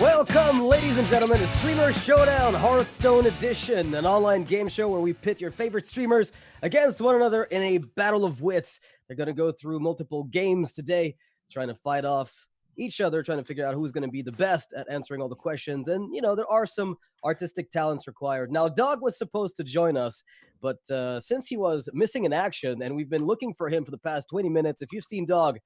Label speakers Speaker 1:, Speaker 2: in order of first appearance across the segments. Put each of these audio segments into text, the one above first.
Speaker 1: Welcome, ladies and gentlemen, to Streamer Showdown Hearthstone Edition, an online game show where we pit your favorite streamers against one another in a battle of wits. They're going to go through multiple games today, trying to fight off each other, trying to figure out who's going to be the best at answering all the questions. And, you know, there are some artistic talents required. Now, Dog was supposed to join us, but since he was missing in action, and we've been looking for him for the past 20 minutes, if you've seen Dog,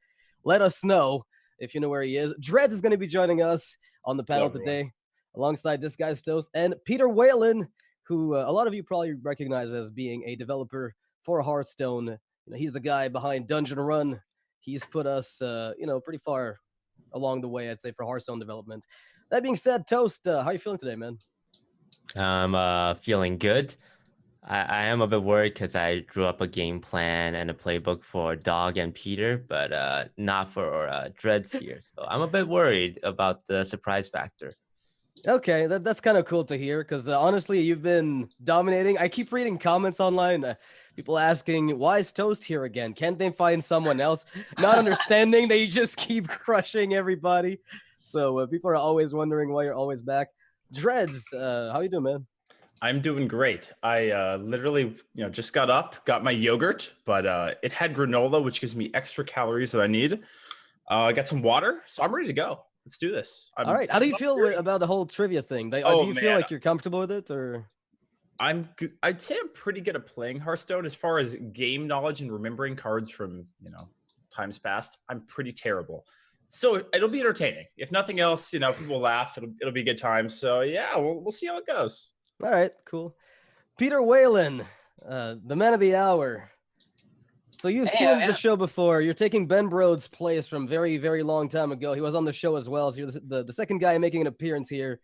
Speaker 1: let us know if you know where he is. Dreads is going to be joining us on the panel today, alongside this guy's Toast and Peter Whalen, who a lot of you probably recognize as being a developer for Hearthstone. You know, he's the guy behind Dungeon Run. He's put us, pretty far along the way, I'd say, for Hearthstone development. That being said, Toast, how are you feeling today, man?
Speaker 2: I'm feeling good. I am a bit worried because I drew up a game plan and a playbook for Dog and Peter, but not for Dreads here. So I'm a bit worried about the surprise factor.
Speaker 1: Okay, that's kind of cool to hear, because honestly, you've been dominating. I keep reading comments online, people asking, why is Toast here again? Can't they find someone else? Not understanding that you just keep crushing everybody. So people are always wondering why you're always back. Dreads, how you doing, man?
Speaker 3: I'm doing great. I literally, just got up, got my yogurt, but it had granola, which gives me extra calories that I need. I got some water, so I'm ready to go. Let's do this.
Speaker 1: All right. How do you feel about the whole trivia thing? Do you feel like you're comfortable with it, or?
Speaker 3: I'd say I'm pretty good at playing Hearthstone as far as game knowledge and remembering cards from, times past. I'm pretty terrible. So it'll be entertaining. If nothing else, people will laugh. It'll be a good time. So yeah, we'll see how it goes.
Speaker 1: All right, cool. Peter Whalen, the man of the hour. So you've seen the show before. You're taking Ben Brode's place from very, very long time ago. He was on the show as well. So you're the second guy making an appearance here.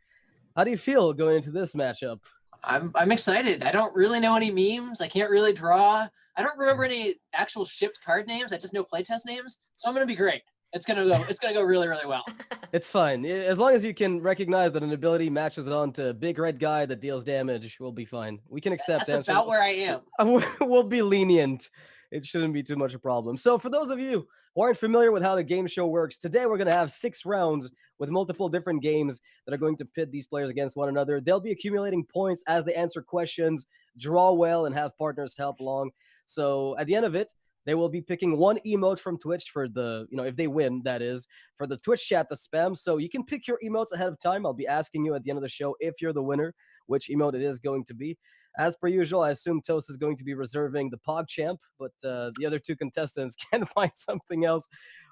Speaker 1: How do you feel going into this matchup?
Speaker 4: I'm excited. I don't really know any memes. I can't really draw. I don't remember any actual shipped card names. I just know playtest names. So I'm gonna be great. It's gonna go really, really well.
Speaker 1: It's fine. As long as you can recognize that an ability matches on to big red guy that deals damage, we'll be fine. We can accept that.
Speaker 4: That's about where I am.
Speaker 1: We'll be lenient. It shouldn't be too much a problem. So for those of you who aren't familiar with how the game show works, today we're going to have 6 rounds with multiple different games that are going to pit these players against one another. They'll be accumulating points as they answer questions, draw well, and have partners help along. So at the end of it, they will be picking one emote from Twitch for the, if they win, that is, for the Twitch chat to spam. So you can pick your emotes ahead of time. I'll be asking you at the end of the show, if you're the winner, which emote it is going to be. As per usual, I assume Toast is going to be reserving the PogChamp, but the other 2 contestants can find something else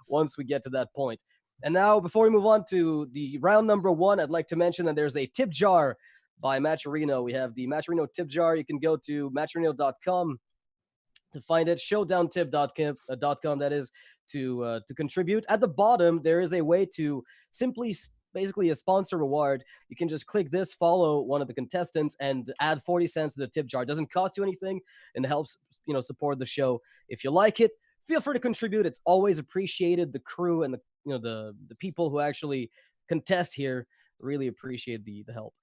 Speaker 1: once we get to that point. And now, before we move on to the round number 1, I'd like to mention that there's a tip jar by Matcherino. We have the Matcherino tip jar. You can go to matcherino.com to find it, showdowntip.com, that is, to contribute. At the bottom, there is a way to simply basically a sponsor reward. You can just click this, follow one of the contestants, and add 40 cents to the tip jar. It doesn't cost you anything and helps, support the show. If you like it, feel free to contribute. It's always appreciated. The crew and the people who actually contest here really appreciate the help.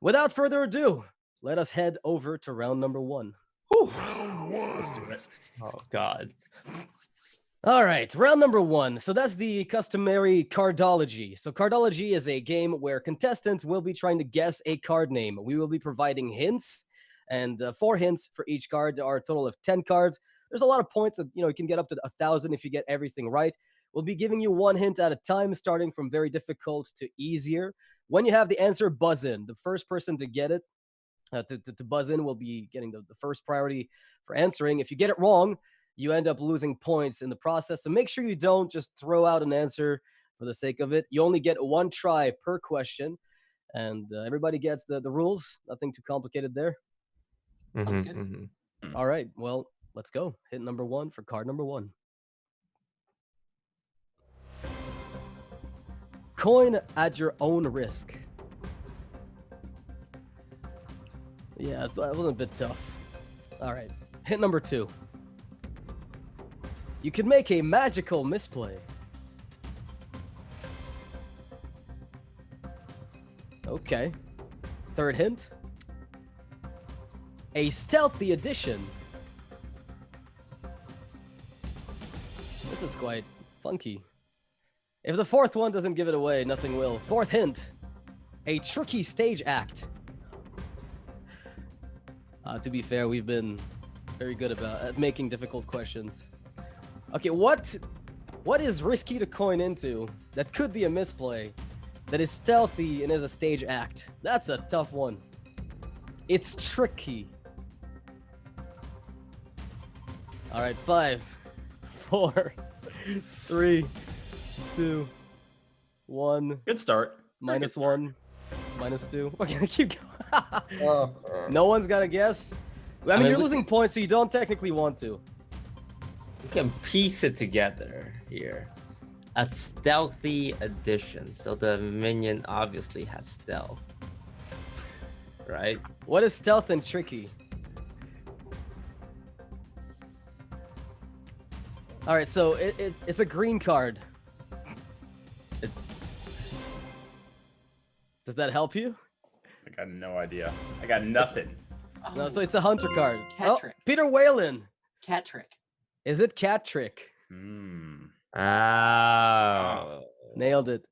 Speaker 1: Without further ado, let us head over to round number 1.
Speaker 3: Let's do it.
Speaker 2: Oh God.
Speaker 1: All right, round number 1. So that's the customary Cardology. So Cardology is a game where contestants will be trying to guess a card name. We will be providing hints, and 4 hints for each card. There are a total of 10 cards. There's a lot of points that, you can get up to 1,000 if you get everything right. We'll be giving you 1 hint at a time, starting from very difficult to easier. When you have the answer, buzz in. The first person to get it, to buzz in, will be getting the first priority for answering. If you get it wrong, you end up losing points in the process. So make sure you don't just throw out an answer for the sake of it. You only get 1 try per question, and everybody gets the rules. Nothing too complicated there.
Speaker 4: Sounds good.
Speaker 1: All right, well, let's go. Hit number 1 for card number 1. Coin at your own risk. Yeah, that was a bit tough. All right, hit number 2. You can make a magical misplay. Okay. 3rd hint. A stealthy addition. This is quite funky. If the 4th one doesn't give it away, nothing will. 4th hint. A tricky stage act. To be fair, we've been very good at making difficult questions. Okay, what is risky to coin into that could be a misplay, that is stealthy and is a stage act? That's a tough one. It's tricky. All right, 5, 4, 3, 2, 1.
Speaker 3: Good start.
Speaker 1: Minus 1, minus 2. We're gonna keep going. No one's got to guess. I mean, you're losing points, so you don't technically want to.
Speaker 2: We can piece it together here. A stealthy addition. So the minion obviously has stealth. Right?
Speaker 1: What is stealth and tricky? All right, so it's a green card. Does that help you?
Speaker 3: I got no idea. I got nothing.
Speaker 1: No, so it's a hunter card.
Speaker 4: Cat trick.
Speaker 1: Peter Whalen.
Speaker 4: Cat trick.
Speaker 1: Is it cat trick?
Speaker 2: Oh.
Speaker 1: Nailed it.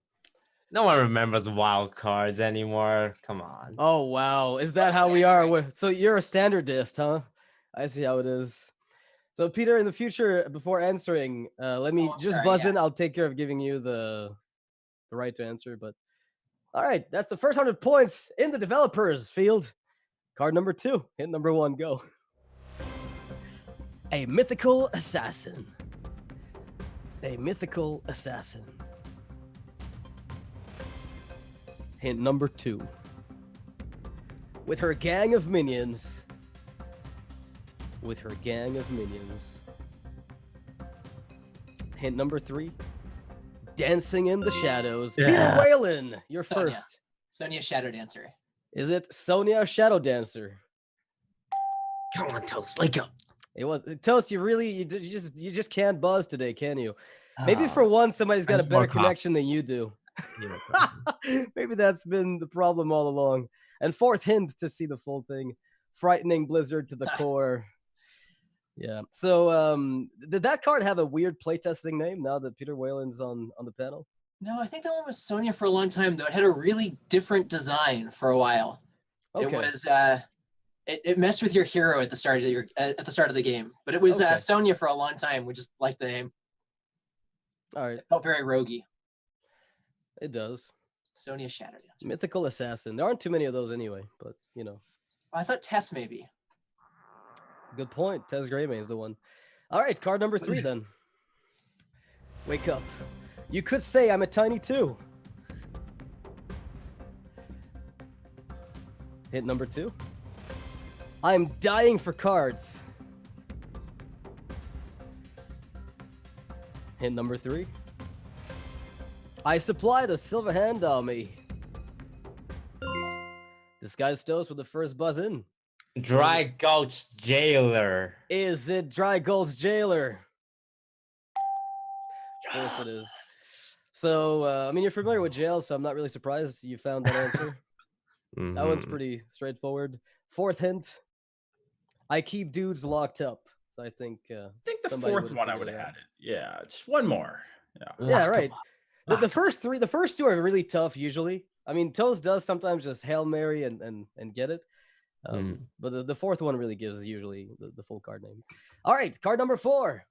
Speaker 2: No one remembers wild cards anymore. Come on.
Speaker 1: Oh, wow. Is that how we are? So you're a standardist, huh? I see how it is. So, Peter, in the future, before answering, let me buzz in. I'll take care of giving you the right to answer. But all right, that's the first 100 points in the developers field. Card number 2. Hit number 1. Go. A mythical assassin. A mythical assassin. Hint number 2. With her gang of minions. With her gang of minions. Hint number 3. Dancing in the shadows.
Speaker 2: Yeah.
Speaker 1: Peter Whalen, you're
Speaker 4: Sonya.
Speaker 1: first.
Speaker 4: Sonya Shadow Dancer.
Speaker 1: Is it Sonya Shadow Dancer?
Speaker 2: Come on, Toast. Wake up.
Speaker 1: It was Toast. You just can't buzz today, can you? Maybe for once somebody's got a better connection than you do. Maybe that's been the problem all along. And fourth hint to see the full thing. Frightening blizzard to the core. Yeah. So did that card have a weird playtesting name now that Peter Whalen's on the panel?
Speaker 4: No, I think that one was Sonya for a long time, though. It had a really different design for a while.
Speaker 1: Okay.
Speaker 4: It was it messed with your hero at the start of the game. But it was
Speaker 1: Okay.
Speaker 4: Sonya for a long time. We just liked the name.
Speaker 1: All right.
Speaker 4: It felt very roguey.
Speaker 1: It does.
Speaker 4: Sonya Shadow Dancer.
Speaker 1: Mythical Assassin. There aren't too many of those anyway, but you know.
Speaker 4: I thought Tess maybe.
Speaker 1: Good point. Tez Greymane is the one. All right, card number 3 then. Wake up. You could say I'm a tiny 2. Hit number 2. I'm dying for cards. Hint number 3. I supply the Silver Hand Army. Disguised Toast with the first buzz in.
Speaker 2: Dry Gulch Jailer.
Speaker 1: Is it Dry Gulch Jailer? Of course it is. So, I mean, you're familiar with jail, so I'm not really surprised you found that answer. That one's pretty straightforward. Fourth hint. I keep dudes locked up. So I think
Speaker 3: I think the
Speaker 1: somebody
Speaker 3: fourth
Speaker 1: would've
Speaker 3: one I
Speaker 1: figured
Speaker 3: would
Speaker 1: it
Speaker 3: have
Speaker 1: out.
Speaker 3: had it. Yeah, just one more. Yeah.
Speaker 1: Yeah, right. The first 2 are really tough usually. I mean, Toast does sometimes just Hail Mary and get it. But the fourth one really gives usually the full card name. All right, card number 4.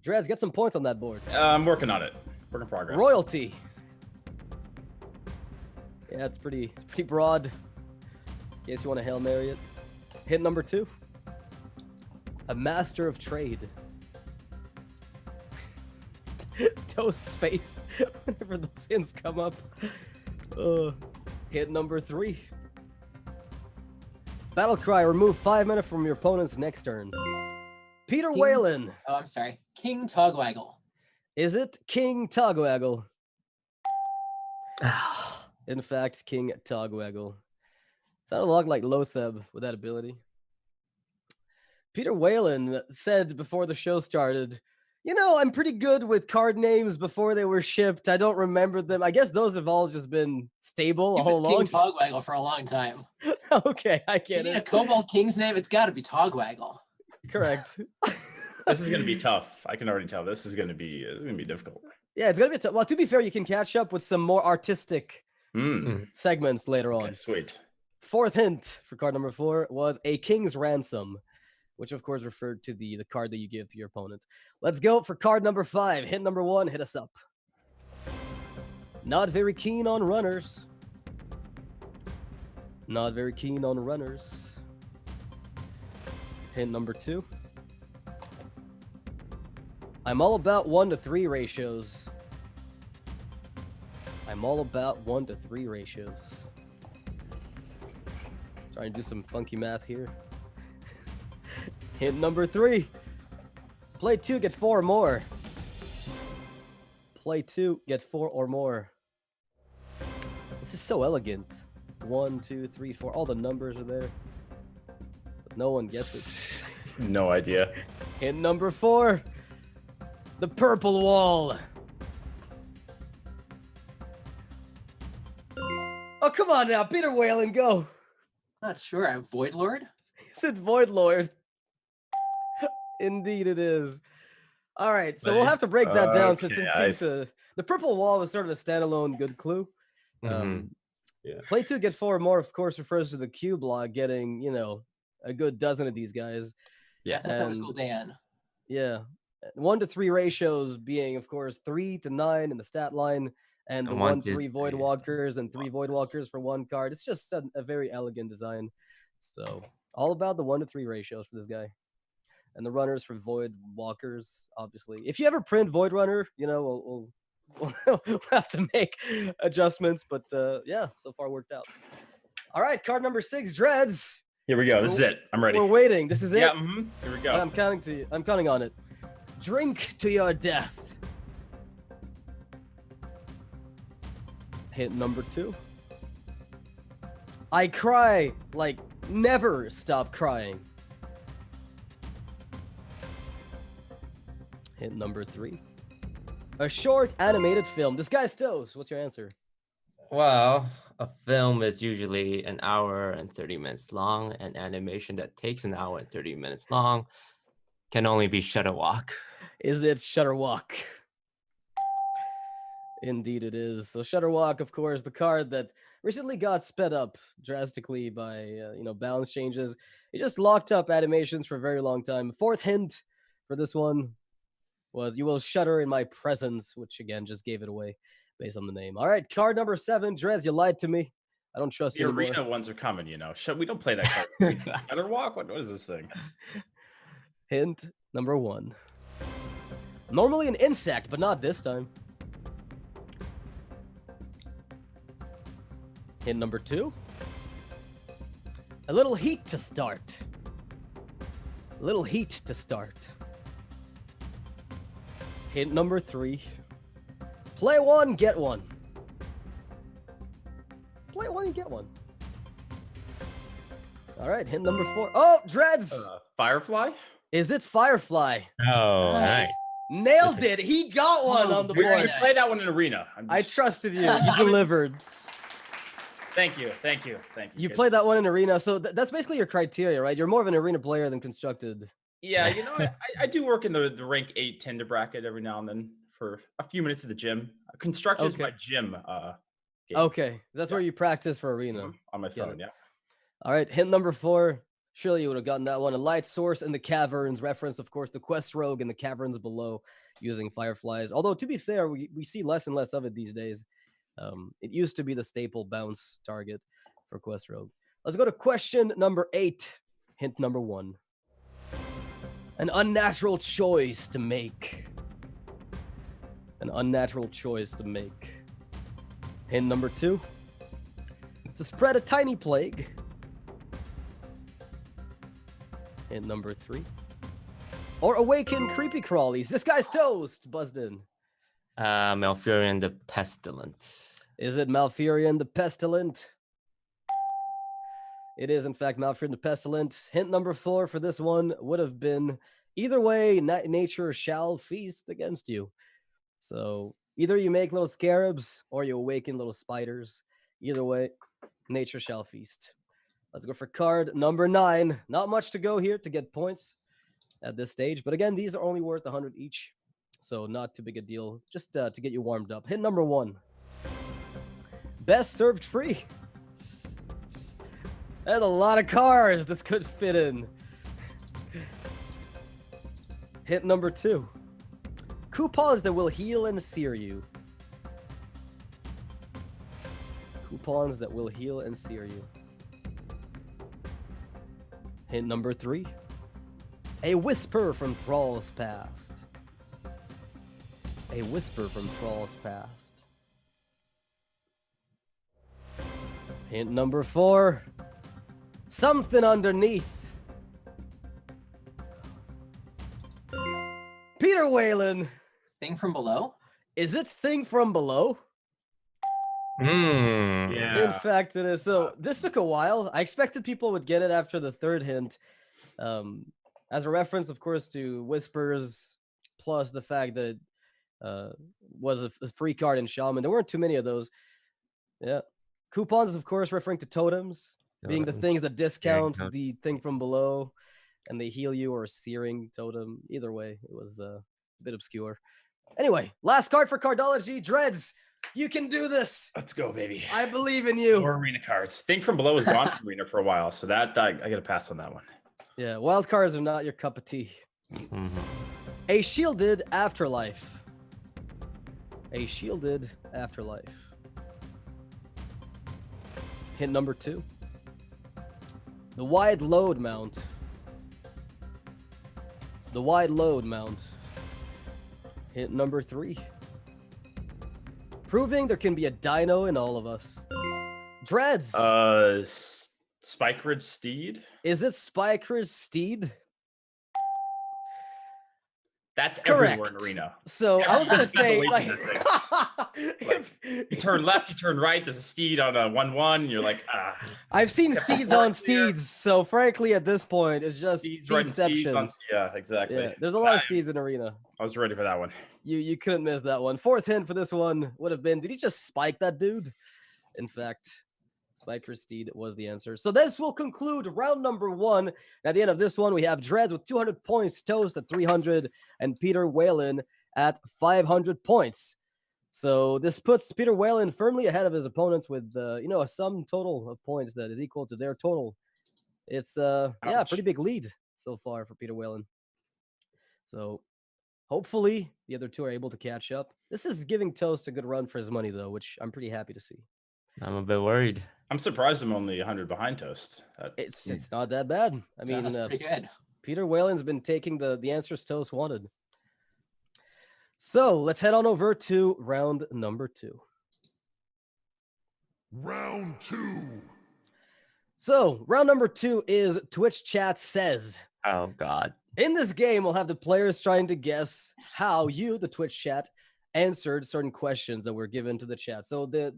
Speaker 1: Drez, get some points on that board.
Speaker 3: I'm working on it. Work in progress.
Speaker 1: Royalty. Yeah, it's pretty broad. In case you want to Hail Mary it. Hint number 2. A master of trade. Toast's face whenever those hints come up. Hint number 3. Battle cry, remove 5 mana from your opponent's next turn. Peter Whalen.
Speaker 4: Oh, I'm sorry. King Togwaggle.
Speaker 1: Is it King Togwaggle? In fact, King Togwaggle. Sounded a lot like Lotheb with that ability. Peter Whalen said before the show started, you know, I'm pretty good with card names before they were shipped. I don't remember them. I guess those have all just been stable all along.
Speaker 4: King Togwaggle for a long time.
Speaker 1: Okay, I
Speaker 4: You
Speaker 1: get
Speaker 4: need a
Speaker 1: it.
Speaker 4: Kobold King's name? It's got to be Togwaggle.
Speaker 1: Correct.
Speaker 3: This is gonna be tough. I can already tell. This is gonna be difficult.
Speaker 1: Yeah, it's gonna be tough. Well, to be fair, you can catch up with some more artistic segments later on.
Speaker 3: Okay, sweet.
Speaker 1: Fourth hint for card number 4 was a King's Ransom, which of course referred to the card that you give to your opponent. Let's go for card number 5. Hint number 1, hit us up. Not very keen on runners. Not very keen on runners. Hint number 2. I'm all about 1 to 3 ratios. I'm all about 1 to 3 ratios. Trying to do some funky math here. Hint number 3. Play 2, get 4 or more. Play 2, get 4 or more. This is so elegant. 1, 2, 3, 4. All the numbers are there. But no one gets it.
Speaker 3: No idea.
Speaker 1: Hint number 4. The purple wall. Oh, come on now. Peter Whalen, go.
Speaker 4: Not sure. I'm Void Lord.
Speaker 1: He said Void Lord. Indeed it is. All right, so we'll have to break that down since it seems the purple wall was sort of a standalone good clue.
Speaker 3: Yeah.
Speaker 1: Play 2, get 4 or more, of course, refers to the Q block getting, you know, a good dozen of these guys.
Speaker 4: Yeah, I thought that was cool, Dan.
Speaker 1: Yeah. 1 to 3 ratios being, of course, 3 to 9 in the stat line, and the 1 3 Void Walkers and 3 Void Walkers for 1 card. It's just a very elegant design. So all about the 1 to 3 ratios for this guy. And the runners for Void Walkers, obviously. If you ever print Void Runner, you know, we'll have to make adjustments. But yeah, so far worked out. All right, card number 6, Dreads.
Speaker 3: Here we go. This is it. I'm ready.
Speaker 1: We're waiting. This is it.
Speaker 3: Yeah. Here we go.
Speaker 1: I'm counting on it. Drink to your death. Hint number 2. I cry like never stop crying. Hint number 3. A short animated film. Disguised Toes, what's your answer?
Speaker 2: Well, a film is usually an hour and 30 minutes long. An animation that takes an hour and 30 minutes long can only be Shutterwalk.
Speaker 1: Is it Shutterwalk? Indeed it is. So Shutterwalk, of course, the card that recently got sped up drastically by balance changes. It just locked up animations for a very long time. Fourth hint for this one was you will shudder in my presence, which again just gave it away based on the name. All right, card number 7, Drez, you lied to me. I don't trust you
Speaker 3: The
Speaker 1: anymore.
Speaker 3: arena ones are coming, you know. We don't play that card. Shutterwalk? What is this thing?
Speaker 1: Hint number 1. Normally an insect, but not this time. Hint number 2. A little heat to start. A little heat to start. Hint number 3. Play 1, get 1. Play 1 and get 1. All right, hint number 4. Oh, Dreads!
Speaker 3: Firefly?
Speaker 1: Is it Firefly?
Speaker 2: Oh, nice.
Speaker 1: Nailed it. He got one on the
Speaker 3: We
Speaker 1: board.
Speaker 3: play that one in arena.
Speaker 1: I trusted you. You delivered.
Speaker 3: Thank you.
Speaker 1: You played that one in arena, so that's basically your criteria, right? You're more of an arena player than constructed.
Speaker 3: Yeah, you know, I do work in the rank 8 tender bracket every now and then for a few minutes at the gym. Constructed is my gym game.
Speaker 1: Okay, that's where you practice for arena.
Speaker 3: On my phone, yeah.
Speaker 1: All right, hint number 4. Surely you would have gotten that one. A light source in the caverns. Reference, of course, the quest rogue in the caverns below using fireflies. Although, to be fair, we see less and less of it these days. It used to be the staple bounce target for quest rogue. Let's go to question number 8. Hint number 1. An unnatural choice to make. An unnatural choice to make. Hint number 2. To spread a tiny plague. Hint number 3. Or awaken creepy crawlies. This guy's toast. Buzzed in.
Speaker 2: Malfurion the Pestilent.
Speaker 1: Is it Malfurion the Pestilent? It is, in fact, Malfurion the Pestilent. Hint number 4 for this one would have been, either way, nature shall feast against you. So either you make little scarabs or you awaken little spiders. Either way, nature shall feast. Let's go for card number 9. Not much to go here to get points at this stage. But again, these are only worth 100 each. So not too big a deal. Just to get you warmed up. Hint number 1. Best served free. There's a lot of cards this could fit in. Hint number 2. Coupons that will heal and sear you. Coupons that will heal and sear you. Hint number 3. A whisper from Thrall's past. A whisper from Thrall's past. Hint number 4. Something underneath. Peter Whalen.
Speaker 4: Thing from below?
Speaker 1: Is it Thing from Below?
Speaker 3: Yeah.
Speaker 1: In fact, it is. So this took a while. I expected people would get it after the 3rd hint. As a reference, of course, to Whispers, plus the fact that was a free card in Shaman. There weren't too many of those. Yeah. Coupons, of course, referring to totems, being the things that discount the thing from below, and they heal you, or a searing totem. Either way, it was a bit obscure. Anyway, last card for Cardology. Dreads, you can do this.
Speaker 3: Let's go, baby.
Speaker 1: I believe in you.
Speaker 3: More arena cards. Thing from below was gone from arena for a while, so that I gotta pass on that one.
Speaker 1: Yeah, wild cards are not your cup of tea. A shielded afterlife. A shielded afterlife. Hint number 2. The wide load mount. The wide load mount. Hint number 3. Proving there can be a dino in all of us. Dreads.
Speaker 3: Spikeridge Steed.
Speaker 1: Is it Spikeridge Steed?
Speaker 3: That's
Speaker 1: Correct.
Speaker 3: everywhere in arena.
Speaker 1: So I was gonna say, like,
Speaker 3: You turn left, you turn right. There's a steed on a 1/1. And you're like, ah.
Speaker 1: I've seen steeds on steeds, so frankly, at this point, it's just steedception.
Speaker 3: Yeah, exactly.
Speaker 1: Yeah, there's a lot of steeds in arena.
Speaker 3: I was ready for that one.
Speaker 1: You couldn't miss that one. 4th hint for this one would have been: did he just spike that dude? In fact, Spiker Steed was the answer. So this will conclude round number 1. At the end of this one, we have Dreads with 200 points, Toast at 300, and Peter Whalen at 500 points. So this puts Peter Whalen firmly ahead of his opponents with a sum total of points that is equal to their total. It's a pretty big lead so far for Peter Whalen. So hopefully the other two are able to catch up. This is giving Toast a good run for his money, though, which I'm pretty happy to see.
Speaker 2: I'm a bit worried.
Speaker 3: I'm surprised I'm only 100 behind Toast.
Speaker 1: It's not that bad. I mean,
Speaker 4: that's pretty good.
Speaker 1: Peter Whalen's been taking the answers Toast wanted. So let's head on over to round number 2.
Speaker 5: Round 2.
Speaker 1: So round number 2 is Twitch Chat Says.
Speaker 2: Oh, God.
Speaker 1: In this game, we'll have the players trying to guess how you, the Twitch chat, answered certain questions that were given to the chat. So the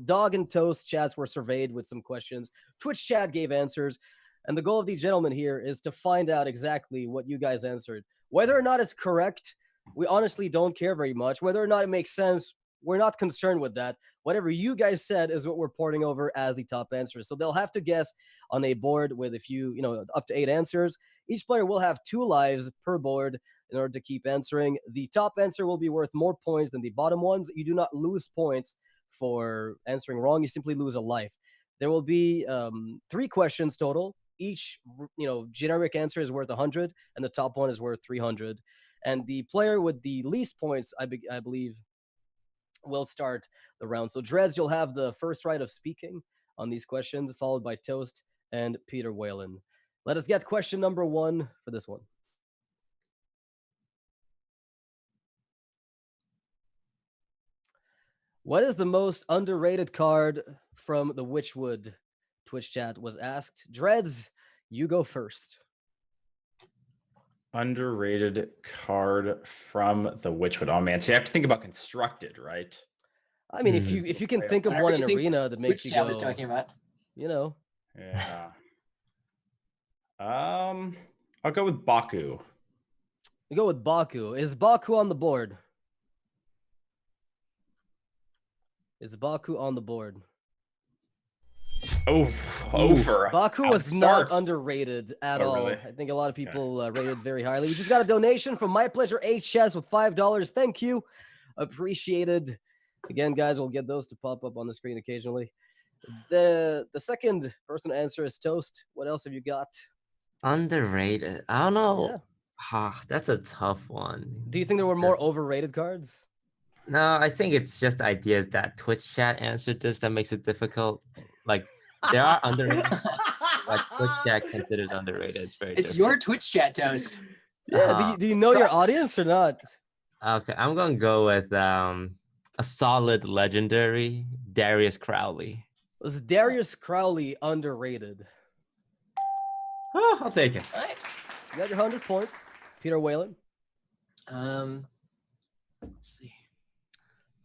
Speaker 1: Dog and Toast chats were surveyed with some questions. Twitch chat gave answers, and the goal of these gentlemen here is to find out exactly what you guys answered. Whether or not it's correct, we honestly don't care very much. Whether or not it makes sense, we're not concerned with that. Whatever you guys said is what we're porting over as the top answers. So they'll have to guess on a board with up to 8 answers. Each player will have 2 lives per board in order to keep answering. The top answer will be worth more points than the bottom ones. You do not lose points for answering wrong. You simply lose a life. There will be 3 questions total. Each generic answer is worth 100, and the top one is worth 300. And the player with the least points, I believe, will start the round. So Dreads, you'll have the first right of speaking on these questions, followed by Toast and Peter Whalen. Let us get question number 1 for this one. What is the most underrated card from the Witchwood? Twitch chat was asked. Dreads, you go first.
Speaker 3: Underrated card from the Witchwood. Oh man, so you have to think about constructed, right?
Speaker 1: I mean, if you can think of
Speaker 4: Whatever
Speaker 1: one in
Speaker 4: you think
Speaker 1: arena that makes
Speaker 4: Twitch
Speaker 1: you
Speaker 4: chat
Speaker 1: go,
Speaker 4: was talking about.
Speaker 3: Yeah. I'll go with Baku.
Speaker 1: You go with Baku. Is Baku on the board? Is Baku on the board?
Speaker 3: Oh, over.
Speaker 1: Baku was not underrated at all.
Speaker 3: Really?
Speaker 1: I think a lot of people rated very highly. We just got a donation from My Pleasure HS with $5. Thank you. Appreciated. Again, guys, we'll get those to pop up on the screen occasionally. The second person to answer is Toast. What else have you got?
Speaker 2: Underrated. I don't know.
Speaker 1: Yeah.
Speaker 2: That's a tough one.
Speaker 1: Do you think there were more overrated cards?
Speaker 2: No, I think it's just ideas that Twitch chat answered this that makes it difficult. Like there are underrated, like Twitch chat considers underrated. It's very.
Speaker 4: It's
Speaker 2: different.
Speaker 4: your Twitch chat, Toast.
Speaker 1: Yeah. Do you know your
Speaker 4: Trust.
Speaker 1: audience or not?
Speaker 2: Okay, I'm gonna go with a solid legendary Darius Crowley.
Speaker 1: Was Darius Crowley underrated?
Speaker 2: Oh, I'll take it.
Speaker 4: Nice.
Speaker 1: You got your 100 points. Peter Whalen.
Speaker 4: Let's see.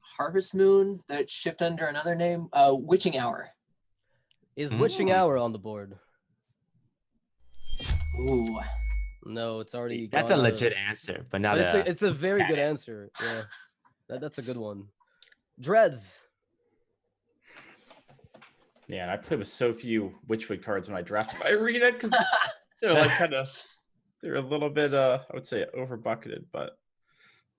Speaker 4: Harvest Moon that shipped under another name. Witching Hour.
Speaker 1: Is Witching Hour on the board?
Speaker 4: Ooh.
Speaker 1: No, it's already.
Speaker 2: That's a
Speaker 1: gone out
Speaker 2: legit
Speaker 1: of-
Speaker 2: answer, but not
Speaker 1: But
Speaker 2: a.
Speaker 1: it's a very good answer. Yeah, that's a good one. Dreads.
Speaker 3: Yeah, and I play with so few Witchwood cards when I drafted my arena because they're like they're a little bit I would say over bucketed, but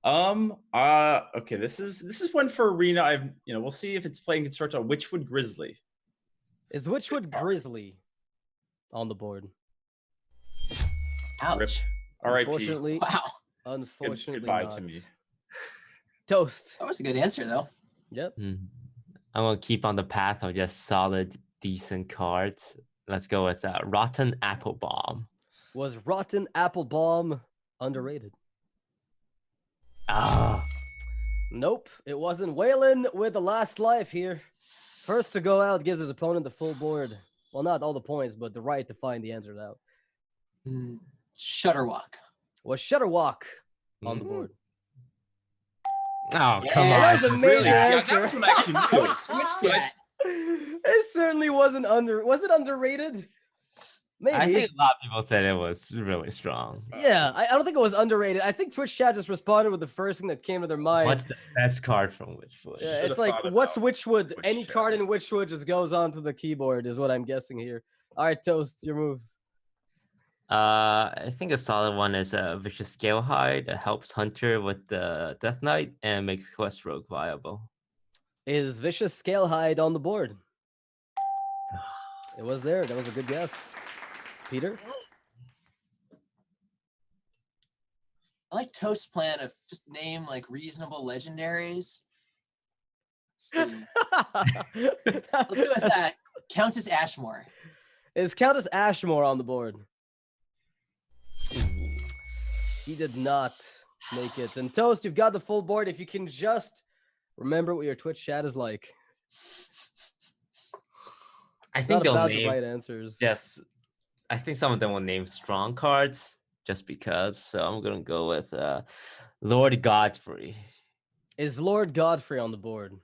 Speaker 3: okay, this is one for arena. We'll see if it's playing constructed on Witchwood Grizzly.
Speaker 1: Is Witchwood Grizzly on the board?
Speaker 4: Ouch.
Speaker 3: R.I.P.
Speaker 1: Unfortunately,
Speaker 4: Wow.
Speaker 1: unfortunately
Speaker 3: Goodbye
Speaker 1: not.
Speaker 3: to me.
Speaker 1: Toast.
Speaker 4: That was a good answer, though.
Speaker 1: Yep.
Speaker 2: I'm gonna keep on the path of just solid, decent cards. Let's go with Rotten Apple Bomb.
Speaker 1: Was Rotten Apple Bomb underrated?
Speaker 2: Ah,
Speaker 1: Nope, it wasn't. Whalen with the last life here. First to go out gives his opponent the full board. Well, not all the points, but the right to find the answers out.
Speaker 4: Shutterwalk.
Speaker 1: Was Shutterwalk on the board?
Speaker 2: oh,
Speaker 4: Yeah.
Speaker 2: come
Speaker 1: That
Speaker 2: on.
Speaker 1: was the major
Speaker 3: Yeah,
Speaker 1: answer.
Speaker 3: that was what I actually knew.
Speaker 4: Twitch chat.
Speaker 1: It certainly wasn't Was it underrated? Maybe.
Speaker 2: I think a lot of people said it was really strong.
Speaker 1: Yeah, I don't think it was underrated. I think Twitch chat just responded with the first thing that came to their mind.
Speaker 2: What's the best card from Witchwood?
Speaker 1: Yeah,
Speaker 3: Should've
Speaker 1: it's like,
Speaker 3: thought
Speaker 1: what's
Speaker 3: about
Speaker 1: Witchwood?
Speaker 3: Twitch
Speaker 1: Any
Speaker 3: chat.
Speaker 1: card in Witchwood just goes onto the keyboard, is what I'm guessing here. All right, Toast, your move.
Speaker 2: I think a solid one is a Vicious Scalehide that helps Hunter with the Death Knight and makes Quest Rogue viable.
Speaker 1: Is Vicious Scalehide on the board? It was there. That was a good guess. Peter?
Speaker 4: I like Toast's plan of just name like reasonable legendaries. Let's see. Let's go with that. Countess Ashmore.
Speaker 1: Is Countess Ashmore on the board? She did not make it. And Toast, you've got the full board. If you can just remember what your Twitch chat is like.
Speaker 2: I
Speaker 1: It's
Speaker 2: think
Speaker 1: not
Speaker 2: they'll
Speaker 1: about the
Speaker 2: name
Speaker 1: right answers.
Speaker 2: just. I think some of them will name strong cards just because. So I'm gonna go with Lord Godfrey.
Speaker 1: Is Lord Godfrey on the board?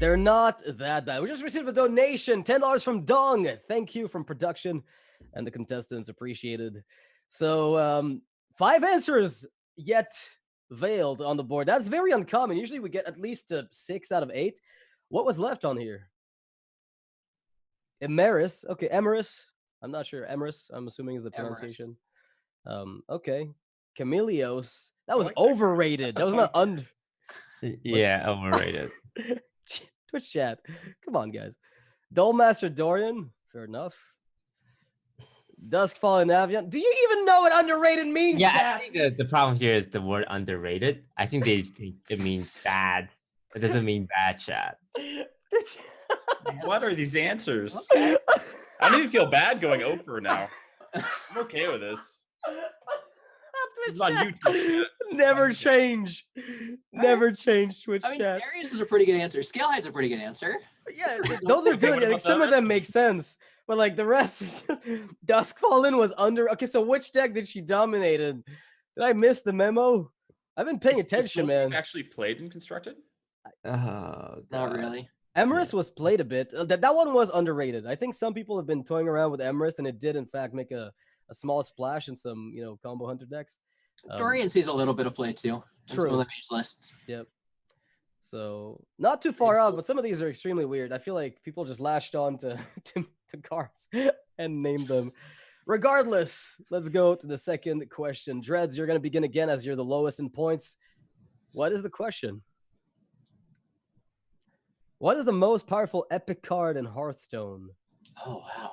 Speaker 1: They're not that bad. We just received a donation, $10 from Dong. Thank you from production and the contestants. Appreciated. So 5 answers yet veiled on the board. That's very uncommon. Usually we get at least 6 out of 8. What was left on here? Emeris. Okay, Emeris. I'm not sure. Emeris, I'm assuming is the
Speaker 4: Emeris.
Speaker 1: pronunciation. Okay. Chameleos. That was
Speaker 3: like that card.
Speaker 1: overrated.
Speaker 3: That's a
Speaker 1: That was
Speaker 3: fun
Speaker 1: not
Speaker 3: card.
Speaker 1: under.
Speaker 2: Yeah, overrated.
Speaker 1: Twitch chat. Come on, guys. Dullmaster Dorian. Fair enough. Duskfallen Avian. Do you even know what underrated means?
Speaker 2: Yeah, I
Speaker 1: chat?
Speaker 2: think the problem here is the word underrated. I think they think it means bad. It doesn't mean bad, chat.
Speaker 3: What are these answers? I don't even feel bad going over now. I'm okay with this. This is on YouTube.
Speaker 1: Never change. Never change Twitch
Speaker 4: I mean,
Speaker 1: chat.
Speaker 4: Darius is a pretty good answer. Scalehide's a pretty good answer.
Speaker 1: Yeah, those are good.
Speaker 3: What
Speaker 1: Like,
Speaker 3: about
Speaker 1: some
Speaker 3: the
Speaker 1: of them
Speaker 3: rest?
Speaker 1: make sense, but like the rest, is just... Duskfallen was under. Okay, so which deck did she dominated? Did I miss the memo? I've been paying
Speaker 3: Is
Speaker 1: attention,
Speaker 3: Soul
Speaker 1: man.
Speaker 3: Actually played and constructed.
Speaker 2: Oh,
Speaker 4: Not
Speaker 2: God.
Speaker 4: really.
Speaker 1: Emeris was played a bit. That one was underrated. I think some people have been toying around with Emeris, and it did in fact make a small splash in some combo hunter decks.
Speaker 4: Dorian sees a little bit of play too. in some
Speaker 1: True.
Speaker 4: of the mage lists.
Speaker 1: Yep. So not too far out, but some of these are extremely weird. I feel like people just latched on to cards and named them. Regardless, let's go to the second question. Dreads, you're going to begin again as you're the lowest in points. What is the question? What is the most powerful epic card in Hearthstone?
Speaker 4: Oh wow.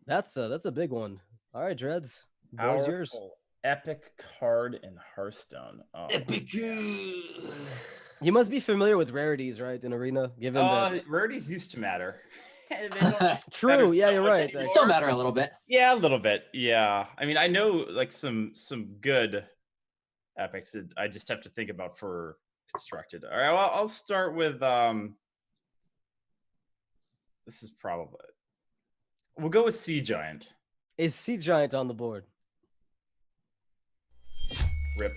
Speaker 1: That's a big one. All right, Dreads. Board's yours.
Speaker 3: Powerful epic card in Hearthstone. Oh.
Speaker 1: Epic. You must be familiar with rarities, right, in Arena, given that.
Speaker 3: Rarities used to matter. They don't
Speaker 1: True.
Speaker 3: matter
Speaker 1: Yeah,
Speaker 3: so
Speaker 1: you're
Speaker 3: much
Speaker 1: right.
Speaker 4: It
Speaker 3: anymore.
Speaker 4: still matter a little bit.
Speaker 3: Yeah, a little bit. Yeah. I mean, I know like some good epics that I just have to think about for constructed. All right, well, I'll start with this is probably we'll go with Sea Giant.
Speaker 1: Is Sea Giant on the board?
Speaker 3: Rip.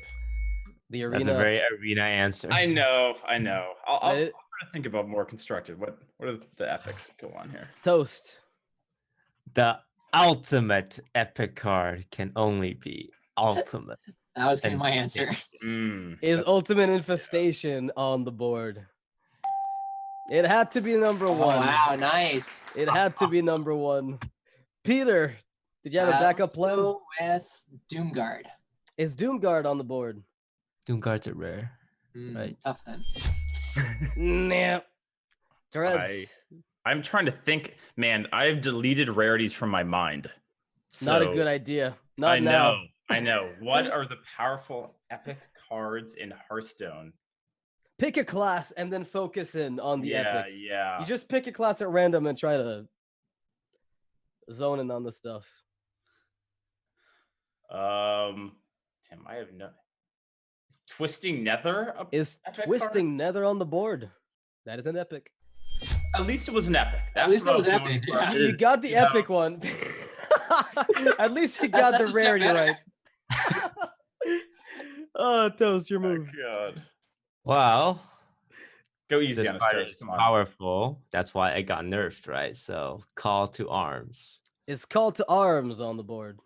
Speaker 1: The
Speaker 2: That's
Speaker 1: Arena.
Speaker 2: a very Arena answer.
Speaker 3: I know. I'll
Speaker 1: But
Speaker 3: try to think about more constructed. What are the epics go on here?
Speaker 1: Toast.
Speaker 2: The ultimate epic card can only be ultimate.
Speaker 4: That was gonna be
Speaker 2: And-
Speaker 4: my answer.
Speaker 1: Is
Speaker 3: That's-
Speaker 1: Ultimate Infestation on the board? It had to be number
Speaker 4: Oh,
Speaker 1: one.
Speaker 4: wow, nice.
Speaker 1: It had to be number one. Peter, did you have a backup
Speaker 4: Let's
Speaker 1: plan?
Speaker 4: go with Doomguard.
Speaker 1: Is Doomguard on the board?
Speaker 2: Doomguards are rare. Right.
Speaker 4: Tough then.
Speaker 1: Nah. Dreads.
Speaker 3: I'm trying to think. Man, I've deleted rarities from my mind.
Speaker 1: Not a
Speaker 3: So,
Speaker 1: good idea. Not
Speaker 3: I
Speaker 1: now.
Speaker 3: know. I know. What are the powerful epic cards in Hearthstone?
Speaker 1: Pick a class and then focus in on the epics.
Speaker 3: Yeah.
Speaker 1: You just pick a class at random and try to zone in on the stuff.
Speaker 3: Tim, I have no. Is Twisting Nether?
Speaker 1: Is
Speaker 3: Epic
Speaker 1: Twisting Nether on the board? That is an epic.
Speaker 3: At least it was an epic.
Speaker 4: At
Speaker 3: That's
Speaker 4: least
Speaker 3: what
Speaker 4: it was
Speaker 3: I going
Speaker 4: epic,
Speaker 3: for.
Speaker 4: yeah.
Speaker 1: You got the
Speaker 3: Yeah.
Speaker 1: epic one. At least you got
Speaker 4: That's
Speaker 1: the
Speaker 4: a step
Speaker 1: rarity
Speaker 4: better.
Speaker 1: right. Oh, Toast, your
Speaker 3: Oh,
Speaker 1: move.
Speaker 3: God.
Speaker 2: Well,
Speaker 3: Go easy
Speaker 2: this
Speaker 3: on us,
Speaker 2: card
Speaker 3: Toast.
Speaker 2: is
Speaker 3: Come on.
Speaker 2: powerful. That's why it got nerfed, right? So call to arms.
Speaker 1: Is Call to Arms on the board?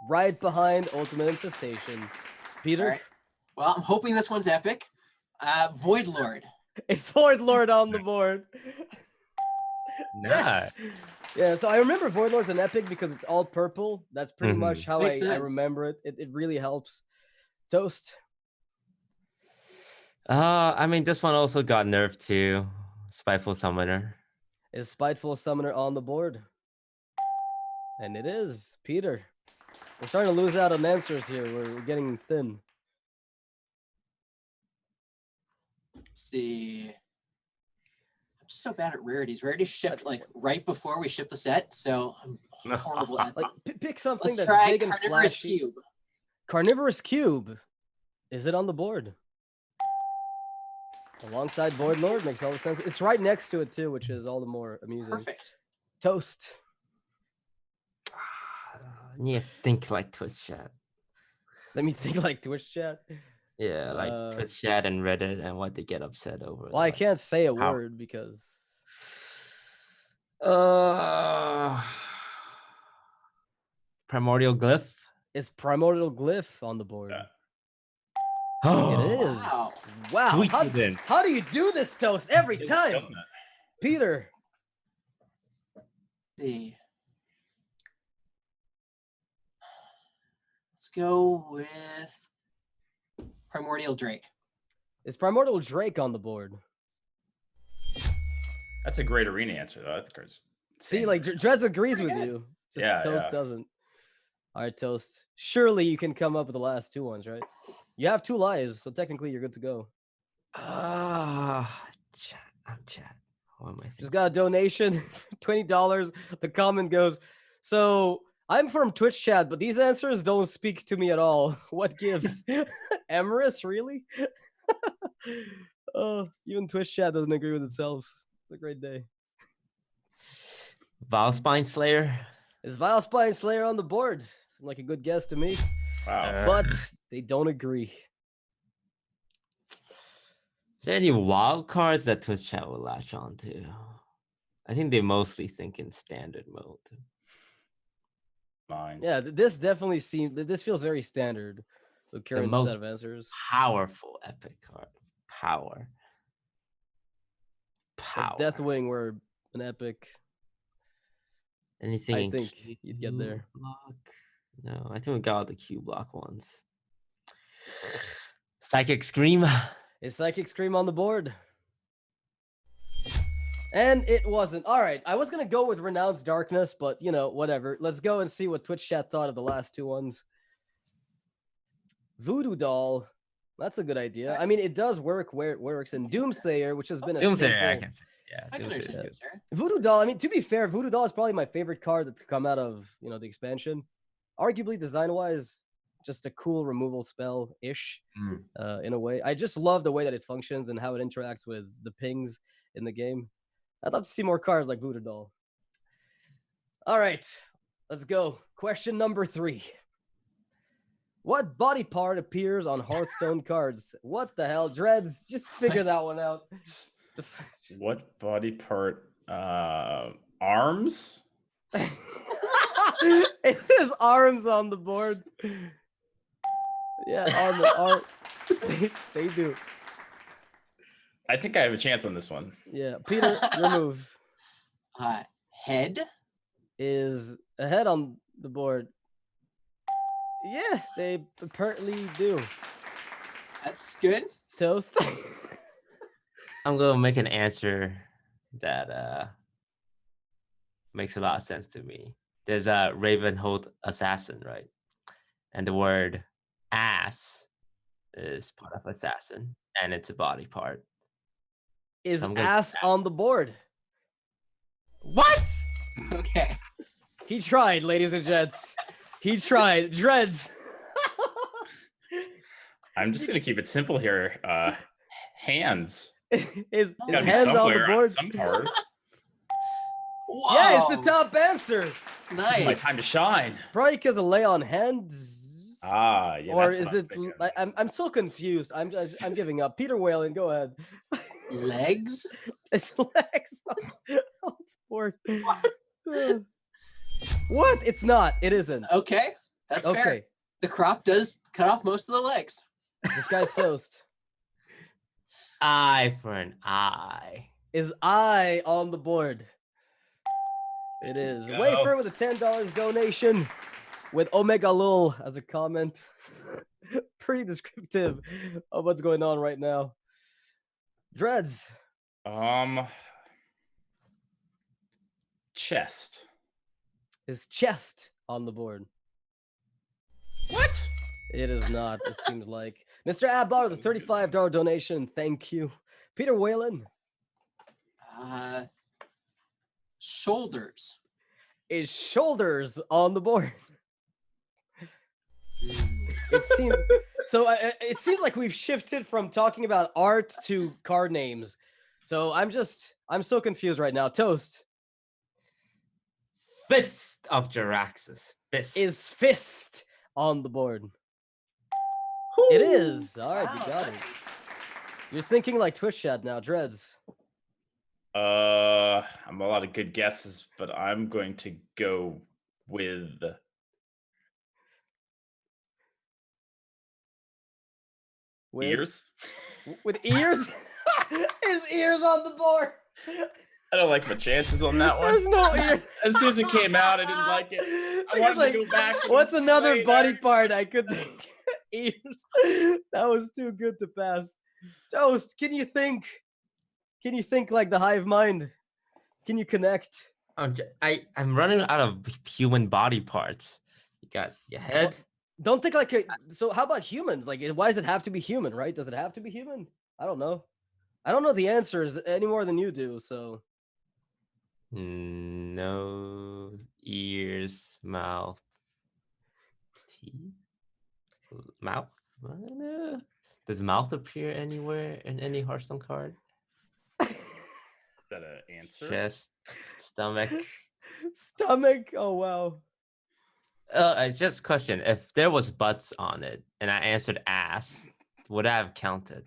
Speaker 1: Right behind Ultimate Infestation. Peter,
Speaker 4: All right. Well, I'm hoping this one's epic. Void Lord.
Speaker 1: is Void Lord on the board?
Speaker 2: Nice.
Speaker 1: Yeah, so I remember Void Lord's an epic because it's all purple. That's pretty
Speaker 2: Mhm.
Speaker 1: much how
Speaker 4: Makes
Speaker 1: I
Speaker 4: sense.
Speaker 1: remember it. It really helps. Toast.
Speaker 2: I mean, this one also got nerfed too. Spiteful Summoner.
Speaker 1: Is Spiteful Summoner on the board? And it is. Peter. We're starting to lose out on answers here. We're getting thin.
Speaker 4: Let's see. I'm just so bad at rarities. Rarities shipped like right before we ship the set, so I'm horrible at
Speaker 1: Like, pick something
Speaker 4: Let's
Speaker 1: that's
Speaker 4: try
Speaker 1: big and
Speaker 4: Carnivorous
Speaker 1: flashy.
Speaker 4: Cube.
Speaker 1: Carnivorous Cube. Is it on the board? Alongside Void Lord makes all the sense. It's right next to it too, which is all the more amusing.
Speaker 4: Perfect.
Speaker 1: Toast.
Speaker 2: You need to think like Twitch chat.
Speaker 1: Let me think like Twitch chat.
Speaker 2: Yeah, like
Speaker 1: Uh,
Speaker 2: Twitch chat and Reddit and what they get upset over.
Speaker 1: Well, I
Speaker 2: like,
Speaker 1: can't say a
Speaker 2: how-
Speaker 1: word because
Speaker 2: Primordial Glyph.
Speaker 1: it's Primordial Glyph on the board.
Speaker 3: Yeah.
Speaker 2: Oh,
Speaker 1: It is.
Speaker 4: Wow.
Speaker 1: Wow.
Speaker 2: Sweet
Speaker 1: How,
Speaker 2: then.
Speaker 1: how do you do this, Toast? Every
Speaker 3: It's
Speaker 1: time.
Speaker 3: killing it.
Speaker 1: Peter.
Speaker 4: Let's see. Let's go with Primordial Drake.
Speaker 1: Is Primordial Drake on the board?
Speaker 3: That's a great arena answer, though. That card's
Speaker 1: See,
Speaker 3: insane.
Speaker 1: like Dredz agrees
Speaker 4: Pretty
Speaker 1: with
Speaker 4: good.
Speaker 1: you. Just
Speaker 3: Yeah,
Speaker 1: Toast
Speaker 3: yeah.
Speaker 1: doesn't. All right, Toast. Surely you can come up with the last two ones, right? You have 2 lives, so technically you're good to go.
Speaker 2: Chat. I'm chat. What am I thinking?
Speaker 1: Just got a donation, $20. The comment goes, so I'm from Twitch chat, but these answers don't speak to me at all. What gives? Emrys, really? Oh, even Twitch chat doesn't agree with itself. It's a great day.
Speaker 2: Vilespine Slayer.
Speaker 1: Is Vilespine Slayer on the board? Seemed like a good guess to me,
Speaker 3: Wow.
Speaker 1: but they don't agree.
Speaker 2: Is there any wild cards that Twitch chat will latch on to? I think they mostly think in standard mode.
Speaker 3: Mine.
Speaker 1: Yeah, this definitely seems. This feels very standard. The current
Speaker 2: most
Speaker 1: set of answers.
Speaker 2: Powerful epic card. Power.
Speaker 1: If Deathwing were an epic,
Speaker 2: Anything
Speaker 1: I
Speaker 2: in
Speaker 1: think
Speaker 2: Q
Speaker 1: you'd get there.
Speaker 2: block? No, I think we got all the Q block ones. Psychic Scream.
Speaker 1: Is Psychic Scream on the board? And it wasn't. All right, I was gonna go with Renounced Darkness, but you know, whatever. Let's go and see what Twitch chat thought of the last two ones. Voodoo Doll. That's a good idea. I mean, it does work where it works. And Doomsayer, which has been a
Speaker 2: Doomsayer, I
Speaker 1: staple.
Speaker 2: can say. Yeah,
Speaker 4: I can
Speaker 2: Doomsayer.
Speaker 4: understand Doomsayer.
Speaker 1: Voodoo Doll. I mean, to be fair, Voodoo Doll is probably my favorite card that's come out of the expansion. Arguably, design-wise, just a cool removal spell-ish in a way. I just love the way that it functions and how it interacts with the pings in the game. I'd love to see more cards like Voodoo Doll. All right, let's go. Question number 3. What body part appears on Hearthstone cards? What the hell, Dreads? Just figure that one out.
Speaker 3: What body part? Arms?
Speaker 1: It says arms on the board. Yeah, on the arm. They do.
Speaker 3: I think I have a chance on this one.
Speaker 1: Yeah, Peter, your move
Speaker 4: Head.
Speaker 1: is a head on the board. Yeah, they apparently do.
Speaker 4: That's good.
Speaker 1: Toast.
Speaker 2: I'm gonna make an answer that makes a lot of sense to me. There's a Ravenhold assassin, right? And the word ass is part of assassin, and it's a body part.
Speaker 1: Is
Speaker 2: I'm gonna-
Speaker 1: ass on the board?
Speaker 2: What?
Speaker 4: Okay.
Speaker 1: He tried, ladies and gents. He tried. Dreads.
Speaker 3: I'm just gonna keep it simple here. Hands.
Speaker 1: Is
Speaker 3: Gotta be
Speaker 1: hand on the
Speaker 3: somewhere
Speaker 1: board?
Speaker 3: some card.
Speaker 4: Whoa.
Speaker 1: Yeah, it's the top answer.
Speaker 3: This is my
Speaker 4: Nice.
Speaker 3: time to shine.
Speaker 1: Probably because of lay on hands.
Speaker 3: Ah, yeah.
Speaker 1: Or
Speaker 3: that's
Speaker 1: is
Speaker 3: what I was
Speaker 1: it?
Speaker 3: thinking.
Speaker 1: I'm so confused. I'm giving up. Peter Whalen, go ahead.
Speaker 4: Legs.
Speaker 1: It's legs on the board. What? It's not. It isn't.
Speaker 4: Okay. That's fair.
Speaker 1: Okay.
Speaker 4: The crop does cut off most of the legs.
Speaker 1: This guy's toast.
Speaker 2: Eye for an eye.
Speaker 1: Is eye on the board? It is.
Speaker 3: Go.
Speaker 1: Wafer with a $10 donation with Omega Lul as a comment. Pretty descriptive of what's going on right now. Dreads.
Speaker 3: Chest.
Speaker 1: Is chest on the board?
Speaker 3: What?
Speaker 1: It is not, it seems like. Mr. Abbar with a $35 donation. Thank you. Peter Whalen.
Speaker 4: Shoulders.
Speaker 1: Is shoulders on the board?
Speaker 4: Mm.
Speaker 1: It seems so. It seems like we've shifted from talking about art to card names. So I'm so confused right now. Toast.
Speaker 2: Fist of Jaraxxus. Fist.
Speaker 1: Is fist on the board? It is. All right, you
Speaker 4: Wow,
Speaker 1: got it.
Speaker 4: nice.
Speaker 1: You're thinking like Twitch chat now, Dreads.
Speaker 3: I'm a lot of good guesses, but I'm going to go with ears.
Speaker 1: With ears? His ears on the board.
Speaker 3: I don't like my chances on that one.
Speaker 1: There's no ear.
Speaker 3: As soon as it came out, I didn't like it. I
Speaker 1: Because,
Speaker 3: wanted to go back. and
Speaker 1: what's another
Speaker 3: play
Speaker 1: body
Speaker 3: there.
Speaker 1: part I could think? Ears. That was too good to pass. Toast, can you think? Can you think like the hive mind? Can you connect?
Speaker 2: I'm running out of human body parts. You got your head.
Speaker 1: Don't think like a, so how about humans? Like why does it have to be human, right? Does it have to be human? I don't know. I don't know the answers any more than you do, so
Speaker 2: Nose, ears, mouth, teeth, mouth. Does mouth appear anywhere in any Hearthstone card?
Speaker 3: Is that an answer?
Speaker 2: Chest, stomach.
Speaker 1: stomach. Oh wow.
Speaker 2: Just a question. If there was butts on it and I answered ass, would I have counted?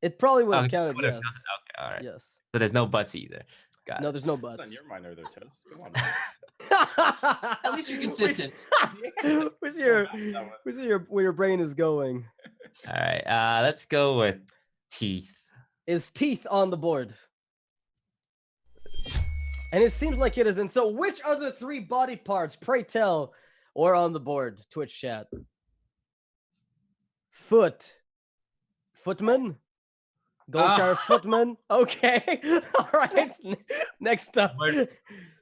Speaker 1: It probably would have
Speaker 2: Okay,
Speaker 1: counted,
Speaker 2: would've
Speaker 1: yes.
Speaker 2: counted, okay, all right.
Speaker 1: Yes.
Speaker 2: So there's no butts either. Got
Speaker 1: No,
Speaker 2: it.
Speaker 1: there's no
Speaker 3: What's
Speaker 1: buts.
Speaker 3: on your mind there, Toast? Come on. Man.
Speaker 4: At least you're consistent.
Speaker 1: Where's your
Speaker 3: That one.
Speaker 1: where your brain is going?
Speaker 2: All right. Let's go with teeth.
Speaker 1: Is teeth on the board? And it seems like it isn't. So which other 3 body parts, pray tell, are on the board? Twitch chat. Foot, Footman. Goldshire Footman. Okay. All right. Next up.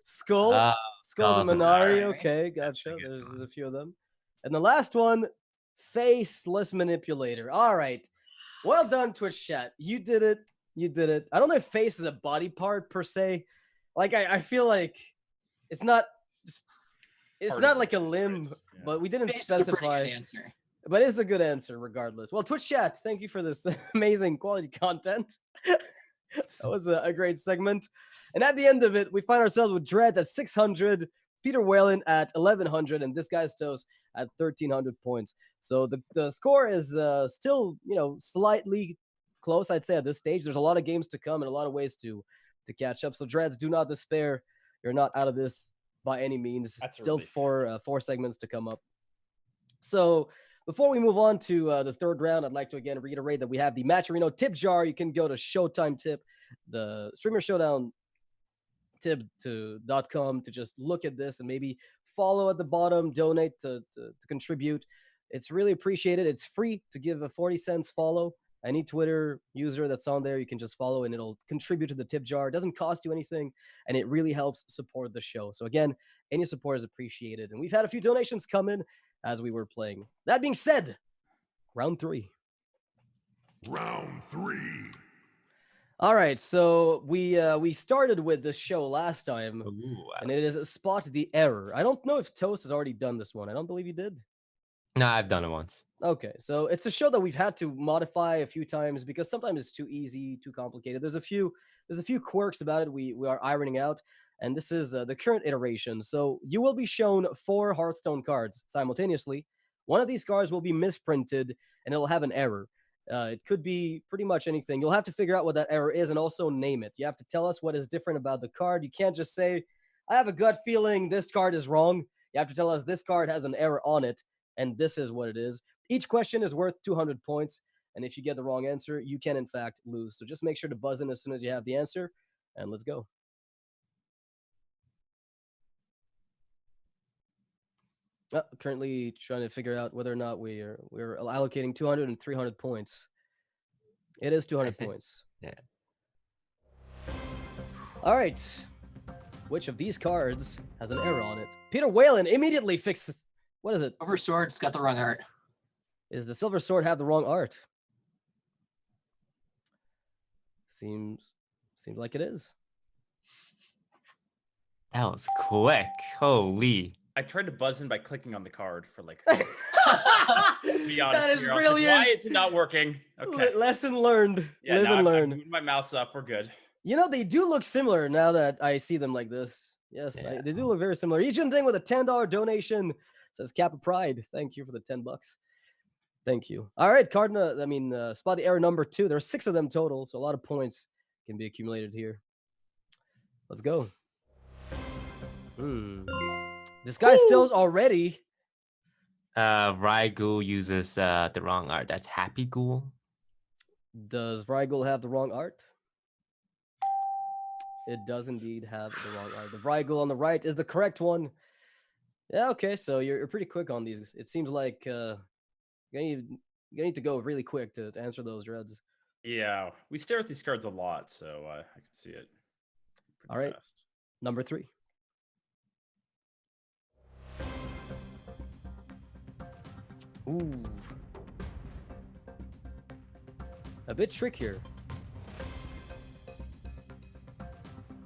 Speaker 1: Skull. Skull's a
Speaker 2: Skull's a
Speaker 1: Minari.
Speaker 4: Minari.
Speaker 1: Okay, gotcha.
Speaker 2: a good
Speaker 1: There's a
Speaker 2: one.
Speaker 1: few of them. And the last one, Faceless Manipulator. All right. Well done, Twitch chat. You did it. You did it. I don't know if face is a body part per se. Like I feel like it's not it's
Speaker 3: Part
Speaker 1: not
Speaker 3: of
Speaker 1: like a
Speaker 3: it,
Speaker 1: limb,
Speaker 3: yeah.
Speaker 1: but we didn't
Speaker 4: Face is a pretty
Speaker 1: specify.
Speaker 4: good answer.
Speaker 1: But it's a good answer regardless. Well, Twitch chat, thank you for this amazing quality content. That was a great segment. And at the end of it, we find ourselves with Dread at 600, Peter Whalen at 1100, and this guy's Toast at 1300 points. So the score is still, slightly close, I'd say, at this stage. There's a lot of games to come and a lot of ways to catch up. So Dreads, do not despair. You're not out of this by any means.
Speaker 3: That's a
Speaker 1: still
Speaker 3: relief.
Speaker 1: four segments to come up. So before we move on to the third round, I'd like to again reiterate that we have the Matcherino tip jar. You can go to Showtime Tip, the Streamer Showdown tip.com to just look at this and maybe follow at the bottom, donate to contribute. It's really appreciated. It's free to give a 40 cents follow. Any Twitter user that's on there, you can just follow and it'll contribute to the tip jar. It doesn't cost you anything and it really helps support the show. So again, any support is appreciated. And we've had a few donations come in as we were playing. That being said, round 3.
Speaker 5: Round 3.
Speaker 1: All right, so we started with this show last time,
Speaker 2: Ooh,
Speaker 1: and it is Spot the Error. I don't know if Toast has already done this one. I don't believe you did.
Speaker 2: no, I've done it once.
Speaker 1: Okay, so it's a show that we've had to modify a few times because sometimes it's too easy, too complicated. There's a few quirks about it we are ironing out, and this is the current iteration. So you will be shown 4 Hearthstone cards simultaneously. One of these cards will be misprinted, and it'll have an error. It could be pretty much anything. You'll have to figure out what that error is and also name it. You have to tell us what is different about the card. You can't just say, I have a gut feeling this card is wrong. You have to tell us this card has an error on it, and this is what it is. Each question is worth 200 points, and if you get the wrong answer, you can, in fact, lose. So just make sure to buzz in as soon as you have the answer, and let's go. Currently trying to figure out whether or not we're allocating 200 and 300 points. It is 200 points.
Speaker 2: Yeah.
Speaker 1: All right. Which of these cards has an error on it? Peter Whalen immediately fixes. What is it?
Speaker 4: Silver Sword's got the wrong art.
Speaker 1: Does the Silver Sword have the wrong art? Seems like it is.
Speaker 2: That was quick. Holy.
Speaker 3: I tried to buzz in by clicking on the card for like.
Speaker 1: That
Speaker 3: To be honest,
Speaker 1: is
Speaker 3: here. I was like,
Speaker 1: brilliant.
Speaker 3: why is it not working? Okay.
Speaker 1: Lesson learned.
Speaker 3: Yeah,
Speaker 1: Live
Speaker 3: now
Speaker 1: and
Speaker 3: I've
Speaker 1: learn.
Speaker 3: moved my mouse up. We're good.
Speaker 1: You know, they do look similar now that I see them like this. Yes,
Speaker 2: Yeah.
Speaker 1: they do look very similar. Eugene Ding with a $10 donation says Kappa Pride. Thank you for the $10. Thank you. All right, Spot the Error number 2. There are 6 of them total, so a lot of points can be accumulated here. Let's go. This guy stills already.
Speaker 2: Rygul uses the wrong art. That's Happy Ghoul.
Speaker 1: Does Vrygul have the wrong art? It does indeed have the wrong art. The Vrygul on the right is the correct one. Yeah, okay, so you're pretty quick on these. It seems like you're gonna need to go really quick to answer those, Dreads.
Speaker 3: Yeah, we stare at these cards a lot, so I can see it.
Speaker 1: All right.
Speaker 3: Fast.
Speaker 1: Number 3. Ooh. A bit trickier.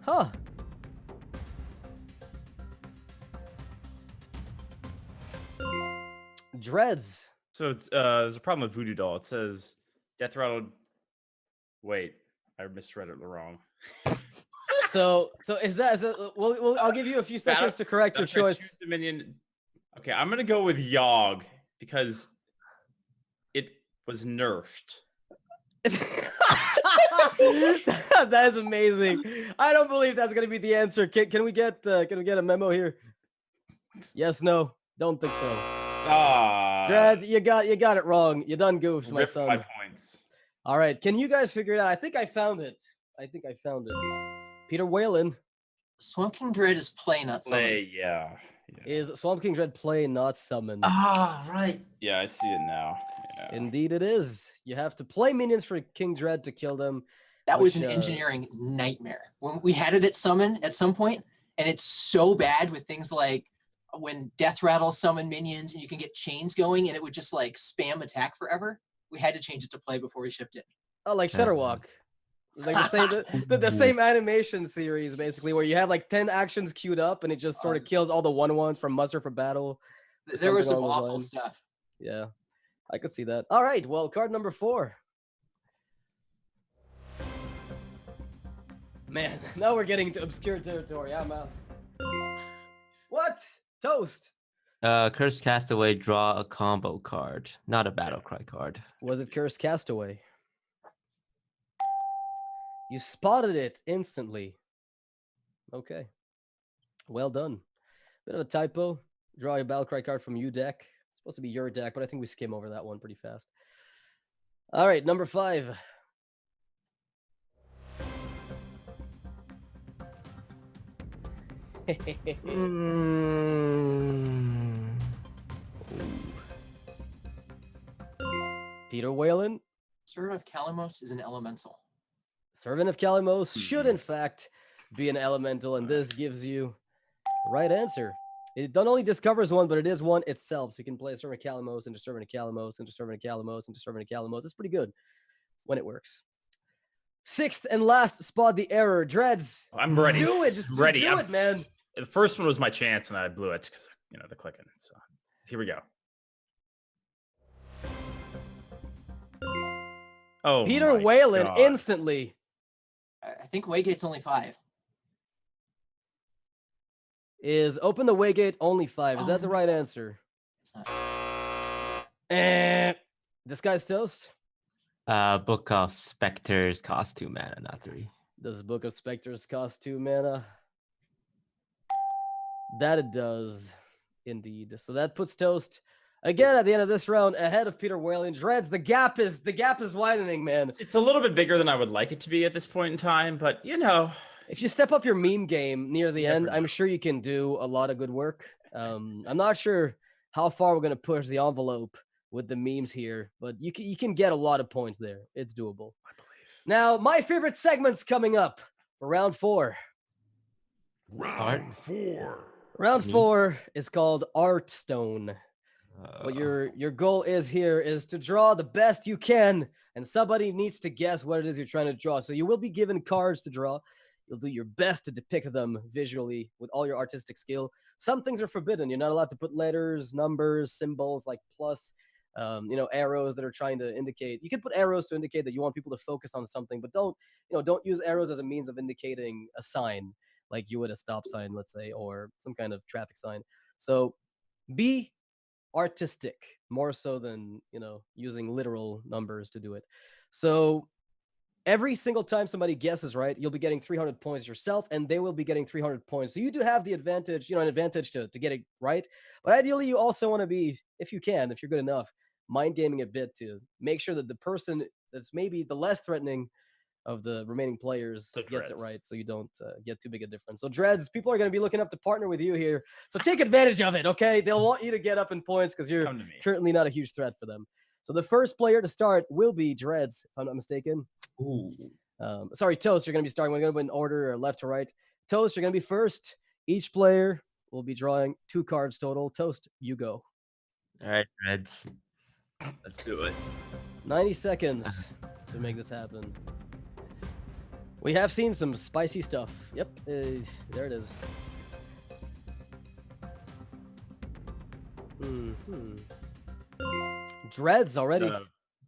Speaker 1: Huh. Dreads.
Speaker 3: So it's, there's a problem with Voodoo Doll. It says Death Rattle. Wait, I misread it wrong.
Speaker 1: So is that I'll give you a few seconds to correct your choice.
Speaker 3: Choose Dominion. Okay, I'm gonna go with Yogg because it was nerfed.
Speaker 1: That is amazing. I don't believe that's gonna be the answer. Can we get a memo here? Yes, no, don't think so. Dread, you got it wrong. You done goofed, my
Speaker 3: Rip
Speaker 1: son.
Speaker 3: my points.
Speaker 1: All right, can you guys figure it out? I think I found it. Peter Whalen,
Speaker 4: Swamp King Dread is play, not summon.
Speaker 3: Play, yeah.
Speaker 1: is Swamp King Dread play, not summon?
Speaker 2: Ah, right.
Speaker 3: Yeah, I see it now. Yeah.
Speaker 1: Indeed it is. You have to play minions for King Dread to kill them.
Speaker 4: That was
Speaker 1: which,
Speaker 4: an engineering nightmare. When we had it at summon at some point, and it's so bad with things like when Death Rattle summon minions and you can get chains going and it would just like spam attack forever. We had to change it to play before we shipped it.
Speaker 1: Oh, like Shutterwalk. Like the same animation series, basically, where you have like 10 actions queued up and it just sort of kills all the 1/1s from muster for battle.
Speaker 4: There was some
Speaker 1: along those
Speaker 4: awful
Speaker 1: lines.
Speaker 4: stuff.
Speaker 1: Yeah, I could see that. All right, well, card number 4. Man, now we're getting to obscure territory. I'm out. What? Toast.
Speaker 2: Cursed Castaway, draw a combo card, not a battle cry card.
Speaker 1: Was it Cursed Castaway? You spotted it instantly. Okay. Well done. Bit of a typo. Draw your battle cry card from you deck. It's supposed to be your deck, but I think we skim over that one pretty fast. All right, number 5. Peter Whalen.
Speaker 4: Servant of Kalamos is an elemental.
Speaker 1: Servant of Kalamos should, in fact, be an elemental, and this gives you the right answer. It not only discovers one, but it is one itself. So you can play Servant of Kalamos into Servant of Kalamos into Servant of Kalamos into Servant of Kalamos. It's pretty good when it works. 6th and last spot the error. Dreads.
Speaker 3: I'm ready.
Speaker 1: Do it. Just do it, man.
Speaker 3: The first one was my chance, and I blew it because the clicking. So here we go. Oh,
Speaker 1: Peter
Speaker 3: my
Speaker 1: Whalen
Speaker 3: God.
Speaker 1: instantly.
Speaker 4: I think Waygate's only 5.
Speaker 1: Is open the Waygate only 5. Is that the right answer?
Speaker 4: It's not.
Speaker 1: Disguised Toast.
Speaker 2: Book of Spectres cost 2 mana, not 3.
Speaker 1: Does Book of Spectres cost 2 mana? That it does, indeed. So that puts Toast again at the end of this round ahead of Peter Whalen. Dreads, the gap is widening, man.
Speaker 3: It's a little bit bigger than I would like it to be at this point in time, but
Speaker 1: If you step up your meme game near the end,
Speaker 3: never
Speaker 1: I'm
Speaker 3: know.
Speaker 1: sure you can do a lot of good work. I'm not sure how far we're gonna push the envelope with the memes here, but you can get a lot of points there. It's doable.
Speaker 3: I believe.
Speaker 1: Now, my favorite segment's coming up for round 4.
Speaker 5: Round 4.
Speaker 1: Round
Speaker 2: Me?
Speaker 1: 4 is called Artstone. What your goal is here is to draw the best you can, and somebody needs to guess what it is you're trying to draw. So you will be given cards to draw. You'll do your best to depict them visually with all your artistic skill. Some things are forbidden. You're not allowed to put letters, numbers, symbols like plus, arrows that are trying to indicate. You can put arrows to indicate that you want people to focus on something, but don't use arrows as a means of indicating a sign like you would a stop sign, let's say, or some kind of traffic sign. So be artistic more so than using literal numbers to do it. So every single time somebody guesses right, you'll be getting 300 points yourself, and they will be getting 300 points. So you do have the advantage, an advantage to get it right. But ideally, you also want to be, if you're good enough, mind gaming a bit to make sure that the person that's maybe the less threatening of the remaining players gets it right, so you don't get too big a difference. So Dreads, people are going to be looking up to partner with you here, so take advantage of it, okay? They'll want you to get up in points because you're currently not a huge threat for them. So the first player to start will be Dreads, if I'm not mistaken.
Speaker 3: Ooh.
Speaker 1: Sorry, Toast, you're going to be starting. We're going to go in order, left to right. Toast, you're going to be first. Each player will be drawing 2 cards total. Toast, you go.
Speaker 2: All right, Reds.
Speaker 3: Let's do it.
Speaker 1: 90 seconds to make this happen. We have seen some spicy stuff. Yep, there it is. Dreads already.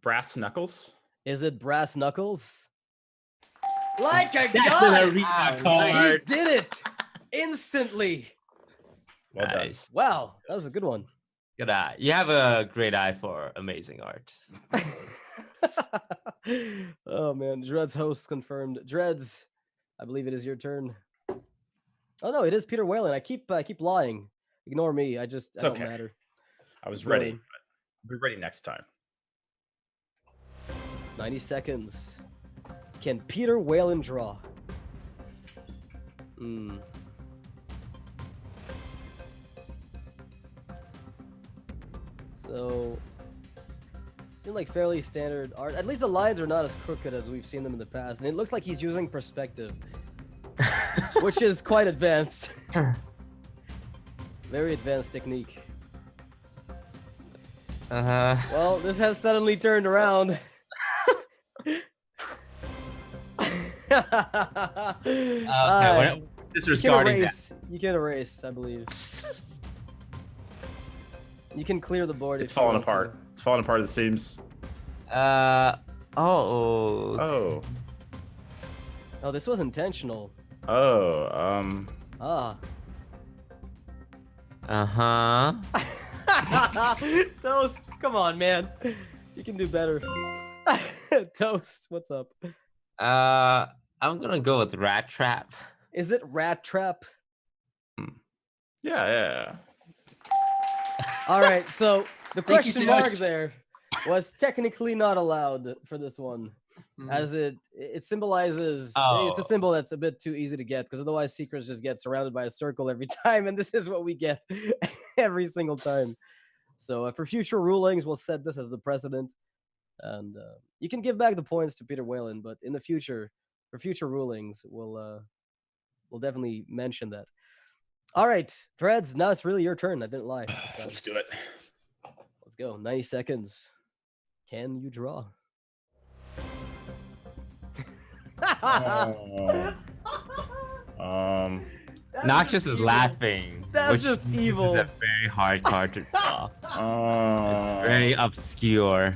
Speaker 3: Brass knuckles.
Speaker 1: Is it brass knuckles? Like a
Speaker 2: That's
Speaker 1: god!
Speaker 2: an arena
Speaker 4: Wow,
Speaker 2: card.
Speaker 1: He did it instantly.
Speaker 3: Well done.
Speaker 2: Nice.
Speaker 1: Wow, that was a good one.
Speaker 2: Good eye. You have a great eye for amazing art.
Speaker 1: Oh man, Dreads host confirmed. Dreads, I believe it is your turn. Oh no, it is Peter Whalen. I keep lying. Ignore me. I don't
Speaker 3: okay.
Speaker 1: matter.
Speaker 3: I was
Speaker 1: Keep
Speaker 3: ready.
Speaker 1: going.
Speaker 3: But I'll be ready next time.
Speaker 1: 90 seconds. Can Peter Whalen draw? So seem like fairly standard art. At least the lines are not as crooked as we've seen them in the past, and it looks like he's using perspective, which is quite advanced. Very advanced technique. Well, this has suddenly turned around.
Speaker 2: Disregarding that.
Speaker 1: You can erase, I believe. You can clear the board.
Speaker 3: It's falling apart. It's falling apart at the seams.
Speaker 2: Oh.
Speaker 3: Oh.
Speaker 1: Oh, this was intentional.
Speaker 3: Oh.
Speaker 1: Ah. Toast, come on, man. You can do better. Toast, what's up?
Speaker 2: I'm gonna go with Rat Trap.
Speaker 1: Is it Rat Trap?
Speaker 3: Yeah.
Speaker 1: All right, so the
Speaker 4: Thank you,
Speaker 1: question mark
Speaker 4: Toast.
Speaker 1: there was technically not allowed for this one,
Speaker 4: Mhm.
Speaker 1: as it symbolizes. It's a symbol that's a bit too easy to get, because otherwise secrets just get surrounded by a circle every time, and this is what we get every single time. So for future rulings, we'll set this as the precedent, and you can give back the points to Peter Whalen, but in the future, for future rulings, we'll definitely mention that. All right, Dreads, now it's really your turn. I didn't lie.
Speaker 3: Let's do it.
Speaker 1: Let's go. 90 seconds. Can you draw?
Speaker 2: Noxious is laughing.
Speaker 1: That's
Speaker 2: which
Speaker 1: just
Speaker 2: is
Speaker 1: evil.
Speaker 2: a very hard card to draw. It's very obscure.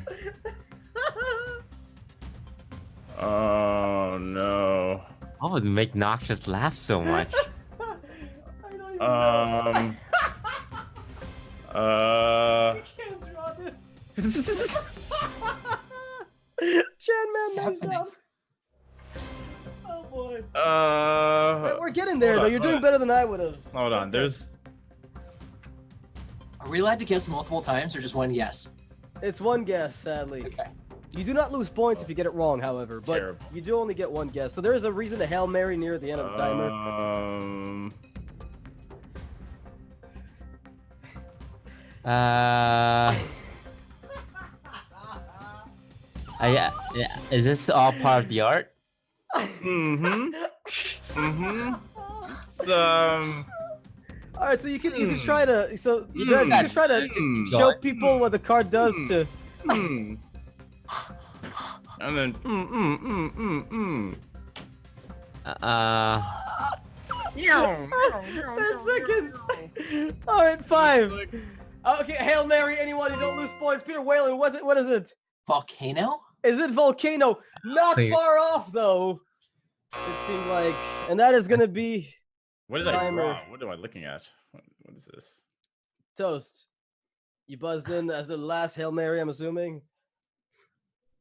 Speaker 3: Oh no.
Speaker 2: What would make Noxious laugh so much?
Speaker 1: I don't even know. I can't draw this. Chan Man, nice
Speaker 4: happening?
Speaker 1: job. Oh boy. We're getting there though. You're doing better than I would have.
Speaker 3: Hold on. There's.
Speaker 4: Are we allowed to guess multiple times or just one guess?
Speaker 1: It's one guess, sadly.
Speaker 4: Okay.
Speaker 1: You do not lose points if you get it wrong, however,
Speaker 3: It's
Speaker 1: but
Speaker 3: terrible.
Speaker 1: you do only get one guess. So there is a reason to Hail Mary near the end of the timer.
Speaker 2: Yeah. Is this all part of the art?
Speaker 3: It's
Speaker 1: All right, so you can try to you can try to show people what the card does to.
Speaker 3: And then
Speaker 1: 10 seconds. All right, 5. Okay, Hail Mary, anyone, you don't lose points. Peter Whalen, what is it?
Speaker 4: Volcano?
Speaker 1: Is it Volcano? Not
Speaker 2: Please.
Speaker 1: far off, though. It seemed like, and that is gonna be
Speaker 3: what did I
Speaker 1: Timer.
Speaker 3: draw? What am I looking at? What is this?
Speaker 1: Toast. You buzzed in as the last Hail Mary, I'm assuming.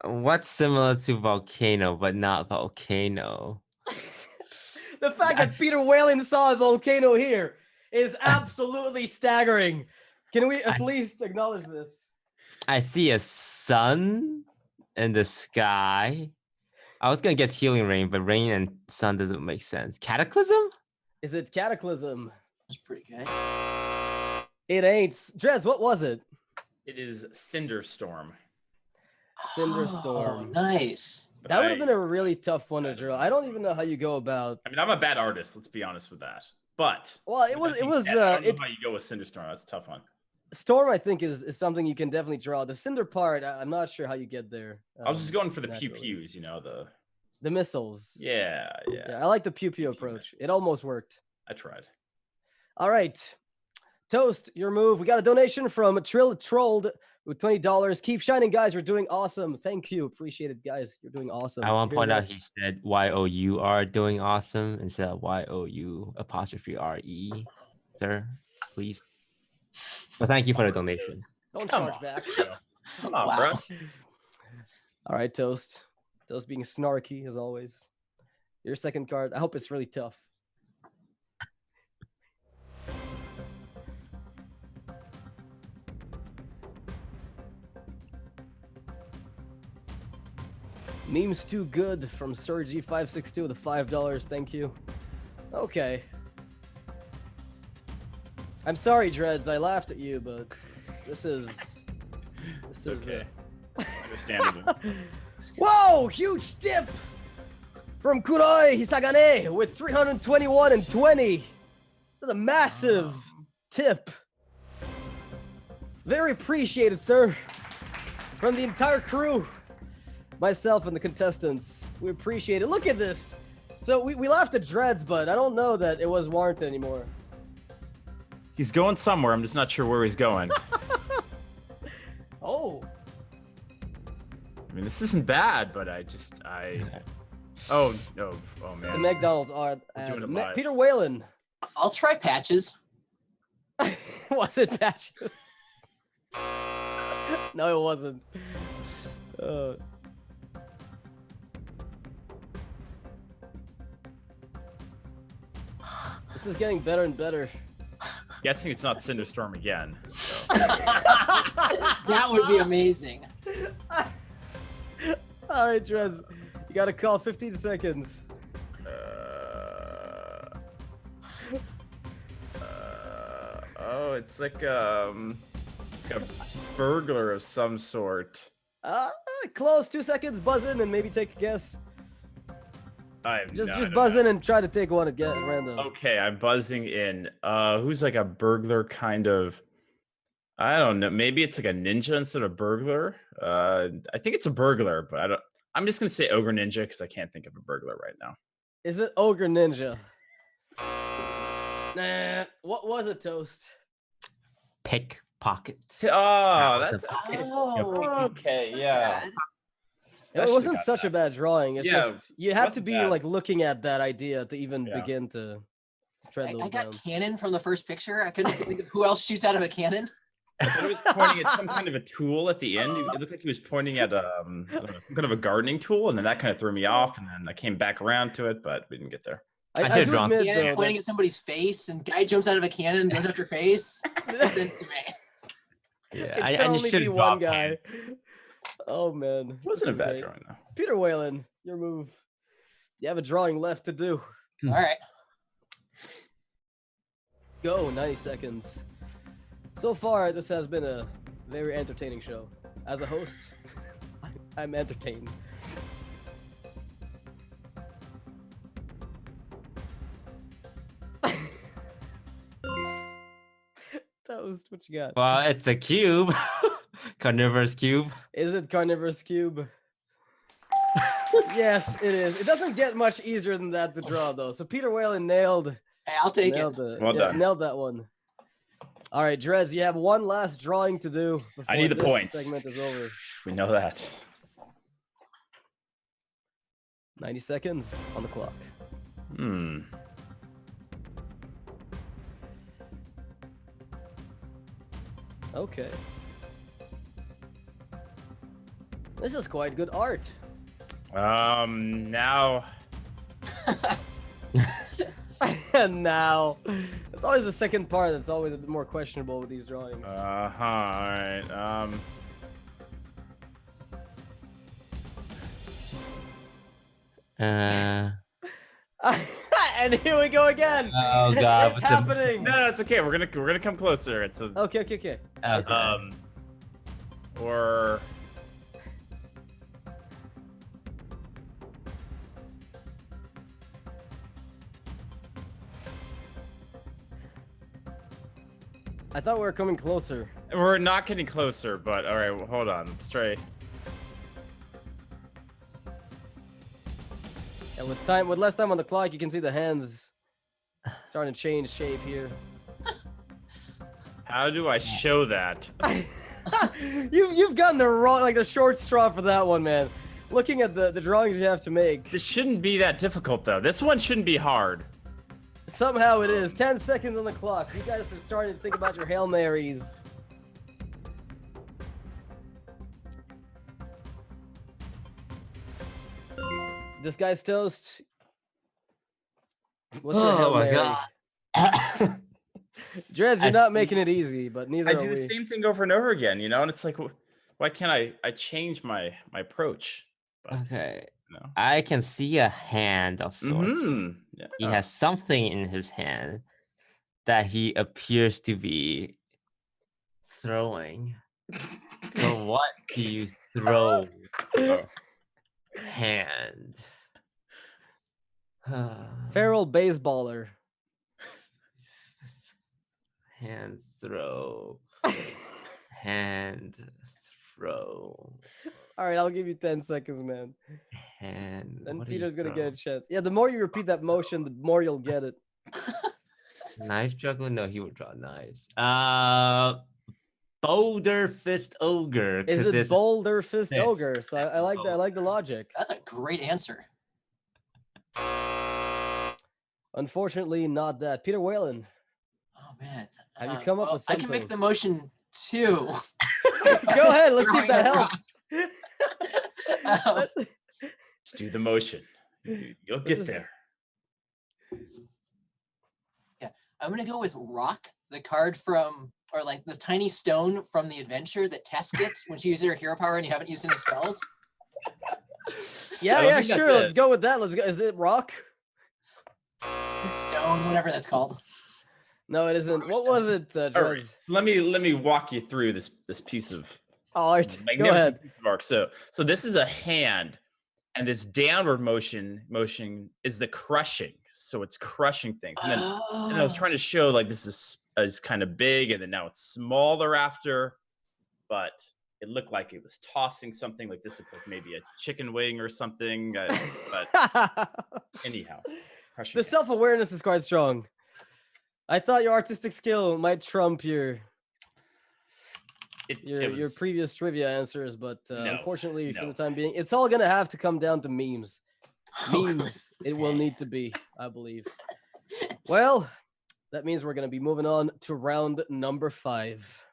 Speaker 2: What's similar to Volcano but not Volcano?
Speaker 1: The fact that Peter Whalen saw a volcano here is absolutely staggering. Can we at least acknowledge this?
Speaker 2: I see a sun in the sky. I was gonna guess Healing Rain, but rain and sun doesn't make sense. Cataclysm?
Speaker 1: Is it Cataclysm?
Speaker 4: That's pretty good.
Speaker 1: It ain't. Drez, what was it?
Speaker 3: It is Cinderstorm.
Speaker 1: Cinderstorm.
Speaker 4: Oh, nice.
Speaker 1: That would have been a really tough one to draw. I don't even know how you go about.
Speaker 3: I mean, I'm a bad artist. Let's be honest with that. But
Speaker 1: Well, it
Speaker 3: with
Speaker 1: was.
Speaker 3: that
Speaker 1: It
Speaker 3: being
Speaker 1: was.
Speaker 3: said, I don't know how you go with Cinderstorm. That's a tough one.
Speaker 1: Storm, I think, is something you can definitely draw. The Cinder part, I'm not sure how you get there.
Speaker 3: I was just going for the pew
Speaker 1: naturally.
Speaker 3: pews, you know,
Speaker 1: The missiles.
Speaker 3: yeah.
Speaker 1: I like the pew pew approach. It almost worked.
Speaker 3: I tried.
Speaker 1: All right. Toast, your move. We got a donation from Trolled with $20. Keep shining, guys. You're doing awesome. Thank you. Appreciate it, guys. You're doing awesome.
Speaker 2: I want to
Speaker 1: Hear
Speaker 2: point
Speaker 1: that?
Speaker 2: out he said YOU doing awesome instead of YOU''RE. Sir, please. Well, thank you for the donation.
Speaker 1: Don't
Speaker 3: Come
Speaker 1: charge
Speaker 3: on.
Speaker 1: back.
Speaker 3: Come on,
Speaker 4: Wow.
Speaker 3: bro.
Speaker 1: All right, Toast. Toast being snarky as always. Your second card. I hope it's really tough. Memes too good from Sergi562 with the $5. Thank you. Okay. I'm sorry, Dreads. I laughed at you, but this is
Speaker 3: It's okay. I Understandable.
Speaker 1: Whoa, huge tip from Kuroi Hisagane with 321 and 20. That's a massive tip. Very appreciated, sir. From the entire crew, myself and the contestants, we appreciate it. Look at this. So we laughed at Dreads, but I don't know that it was warranted anymore.
Speaker 3: He's going somewhere. I'm just not sure where he's going.
Speaker 1: Oh.
Speaker 3: I mean, this isn't bad, but Oh, no. Oh,
Speaker 1: The
Speaker 3: man.
Speaker 1: McDonald's are
Speaker 3: doing it live.
Speaker 1: Peter Whalen.
Speaker 4: I'll try patches.
Speaker 1: Was it Patches? No, it wasn't. This is getting better and better.
Speaker 3: Guessing it's not Cinderstorm again. So.
Speaker 4: That would be amazing.
Speaker 1: All right, Dreads, you got to call 15 seconds.
Speaker 3: Oh, it's like a burglar of some sort.
Speaker 1: Close. 2 seconds. Buzz in and maybe take a guess. Just
Speaker 3: No,
Speaker 1: buzz in and try to take one again random.
Speaker 3: Okay, I'm buzzing in. Who's like a burglar kind of? I don't know. Maybe it's like a ninja instead of burglar. I think it's a burglar, but I don't. I'm just gonna say ogre ninja because I can't think of a burglar right now.
Speaker 1: Is it Ogre Ninja? Nah. What was it, Toast?
Speaker 2: Pickpocket.
Speaker 3: Oh,
Speaker 2: that's
Speaker 3: okay. Yeah.
Speaker 1: It wasn't such a bad drawing. It's
Speaker 3: Yeah,
Speaker 1: just you had to
Speaker 3: wasn't
Speaker 1: be
Speaker 3: bad.
Speaker 1: like looking at that idea to even
Speaker 3: Yeah.
Speaker 1: begin to tread those
Speaker 4: I got
Speaker 1: grounds.
Speaker 4: cannon from the first picture. I couldn't think of who else shoots out of a cannon.
Speaker 3: I thought he was pointing at some kind of a tool at the end. It looked like he was pointing at I don't know, some kind of a gardening tool, and then that kind of threw me off. And then I came back around to it, but we didn't get there.
Speaker 2: I
Speaker 1: I
Speaker 2: should've
Speaker 1: do
Speaker 2: drawn
Speaker 1: admit,
Speaker 4: Cannon
Speaker 1: though,
Speaker 4: pointing at somebody's face, and guy jumps out of a cannon, goes after face. Makes sense to me.
Speaker 2: Yeah,
Speaker 1: It
Speaker 2: I
Speaker 1: can
Speaker 2: just
Speaker 1: only
Speaker 2: should
Speaker 1: be
Speaker 2: have
Speaker 1: one
Speaker 2: dropped
Speaker 1: guy.
Speaker 2: him.
Speaker 1: Oh man,
Speaker 3: It wasn't a
Speaker 1: this is
Speaker 3: bad
Speaker 1: great.
Speaker 3: drawing though.
Speaker 1: Peter Whalen, your move. You have a drawing left to do.
Speaker 4: All right.
Speaker 1: Go, 90 seconds. So far, this has been a very entertaining show. As a host, I'm entertained. Toast, what you got?
Speaker 2: Well, it's a cube. Carnivorous cube.
Speaker 1: Is it Carnivorous Cube? Yes, it is. It doesn't get much easier than that to draw, though. So Peter Whalen nailed
Speaker 4: Hey, I'll take it.
Speaker 3: Well done.
Speaker 1: nailed that one. All right, Dreads, you have one last drawing to do.
Speaker 3: I need the
Speaker 1: before this
Speaker 3: points.
Speaker 1: segment is over.
Speaker 3: We know that.
Speaker 1: 90 seconds on the clock. Okay. This is quite good art.
Speaker 3: Now
Speaker 1: And now, it's always the second part that's always a bit more questionable with these drawings.
Speaker 3: all right.
Speaker 2: Uh,
Speaker 1: And here we go again.
Speaker 2: Oh, God,
Speaker 1: It's
Speaker 2: with the-
Speaker 1: happening.
Speaker 3: No, it's okay. We're gonna come closer. It's a
Speaker 1: Okay.
Speaker 2: okay.
Speaker 3: or
Speaker 1: I thought we were coming closer.
Speaker 3: we're not getting closer. But all right, well, hold on. Let's try.
Speaker 1: And with less time on the clock, you can see the hands starting to change shape here.
Speaker 3: How do I show that?
Speaker 1: You've gotten the short straw for that one, man. Looking at the drawings you have to make,
Speaker 3: This shouldn't be that difficult though. This one shouldn't be hard.
Speaker 1: somehow it is. 10 seconds on the clock. You guys are starting to think about your Hail Marys. This guy's toast. What's your Hail
Speaker 2: Oh my
Speaker 1: Mary?
Speaker 2: god.
Speaker 1: Dreads, you're
Speaker 2: I
Speaker 1: not
Speaker 2: see.
Speaker 1: making it easy, but neither
Speaker 3: I
Speaker 1: are
Speaker 3: do the
Speaker 1: we.
Speaker 3: same thing over and over again, you know, and it's like, why can't I change my approach? But,
Speaker 2: Okay.
Speaker 3: you know.
Speaker 2: I can see a hand of sorts.
Speaker 3: Yeah.
Speaker 2: He has something in his hand that he appears to be throwing. So what do you throw?
Speaker 3: Oh.
Speaker 2: Hand.
Speaker 1: Feral baseballer.
Speaker 2: Hand throw. Hand throw.
Speaker 1: All right, I'll give you 10 seconds, man.
Speaker 2: Hand.
Speaker 1: Then
Speaker 2: what do you
Speaker 1: Peter's gonna
Speaker 2: throw?
Speaker 1: get a chance. Yeah, the more you repeat that motion, the more you'll get it.
Speaker 2: Knife juggler? No, he would draw knives. Boulder Fist Ogre.
Speaker 1: Is
Speaker 2: 'cause
Speaker 1: it
Speaker 2: this
Speaker 1: Boulder Fist
Speaker 2: Fist.
Speaker 1: Ogre? So I like that. I like the logic.
Speaker 4: That's a great answer.
Speaker 1: Unfortunately, not that. Peter Whalen.
Speaker 4: Oh man.
Speaker 1: Have you come up
Speaker 4: well,
Speaker 1: with
Speaker 4: I can make
Speaker 1: something?
Speaker 4: the motion too.
Speaker 1: Go ahead. Let's see if
Speaker 4: Throwing
Speaker 1: that
Speaker 4: a
Speaker 1: helps.
Speaker 3: Just do the motion. You'll
Speaker 1: This
Speaker 3: get
Speaker 1: is-
Speaker 3: there.
Speaker 4: I'm gonna go with Rock, the card from, or like the tiny stone from the adventure that Tess gets when she uses her hero power and you haven't used any spells.
Speaker 1: Yeah,
Speaker 3: I don't
Speaker 1: yeah,
Speaker 3: think that's
Speaker 1: sure. Let's
Speaker 3: it.
Speaker 1: go with that. Let's go. Is it rock?
Speaker 4: Stone, whatever that's called.
Speaker 1: No, it isn't. What was it,
Speaker 3: All right.
Speaker 1: Dreads?
Speaker 3: So let me walk you through this piece of
Speaker 1: Art. Go
Speaker 3: magnificent
Speaker 1: ahead.
Speaker 3: piece of art. So this is a hand, and this downward motion is the crushing. So it's crushing things. And then and I was trying to show like this is kind of big, and then now it's smaller after, but it looked like it was tossing something. Like this looks like maybe a chicken wing or something. But anyhow, crushing
Speaker 1: The
Speaker 3: hand.
Speaker 1: self-awareness is quite strong. I thought your artistic skill might trump your
Speaker 3: It was-
Speaker 1: previous trivia answers, but
Speaker 3: No,
Speaker 1: unfortunately, for
Speaker 3: no.
Speaker 1: the time being, it's all gonna have to come down to memes.
Speaker 4: Oh,
Speaker 1: Memes. It will need to be, I believe. Well, that means we're gonna be moving on to round number 5.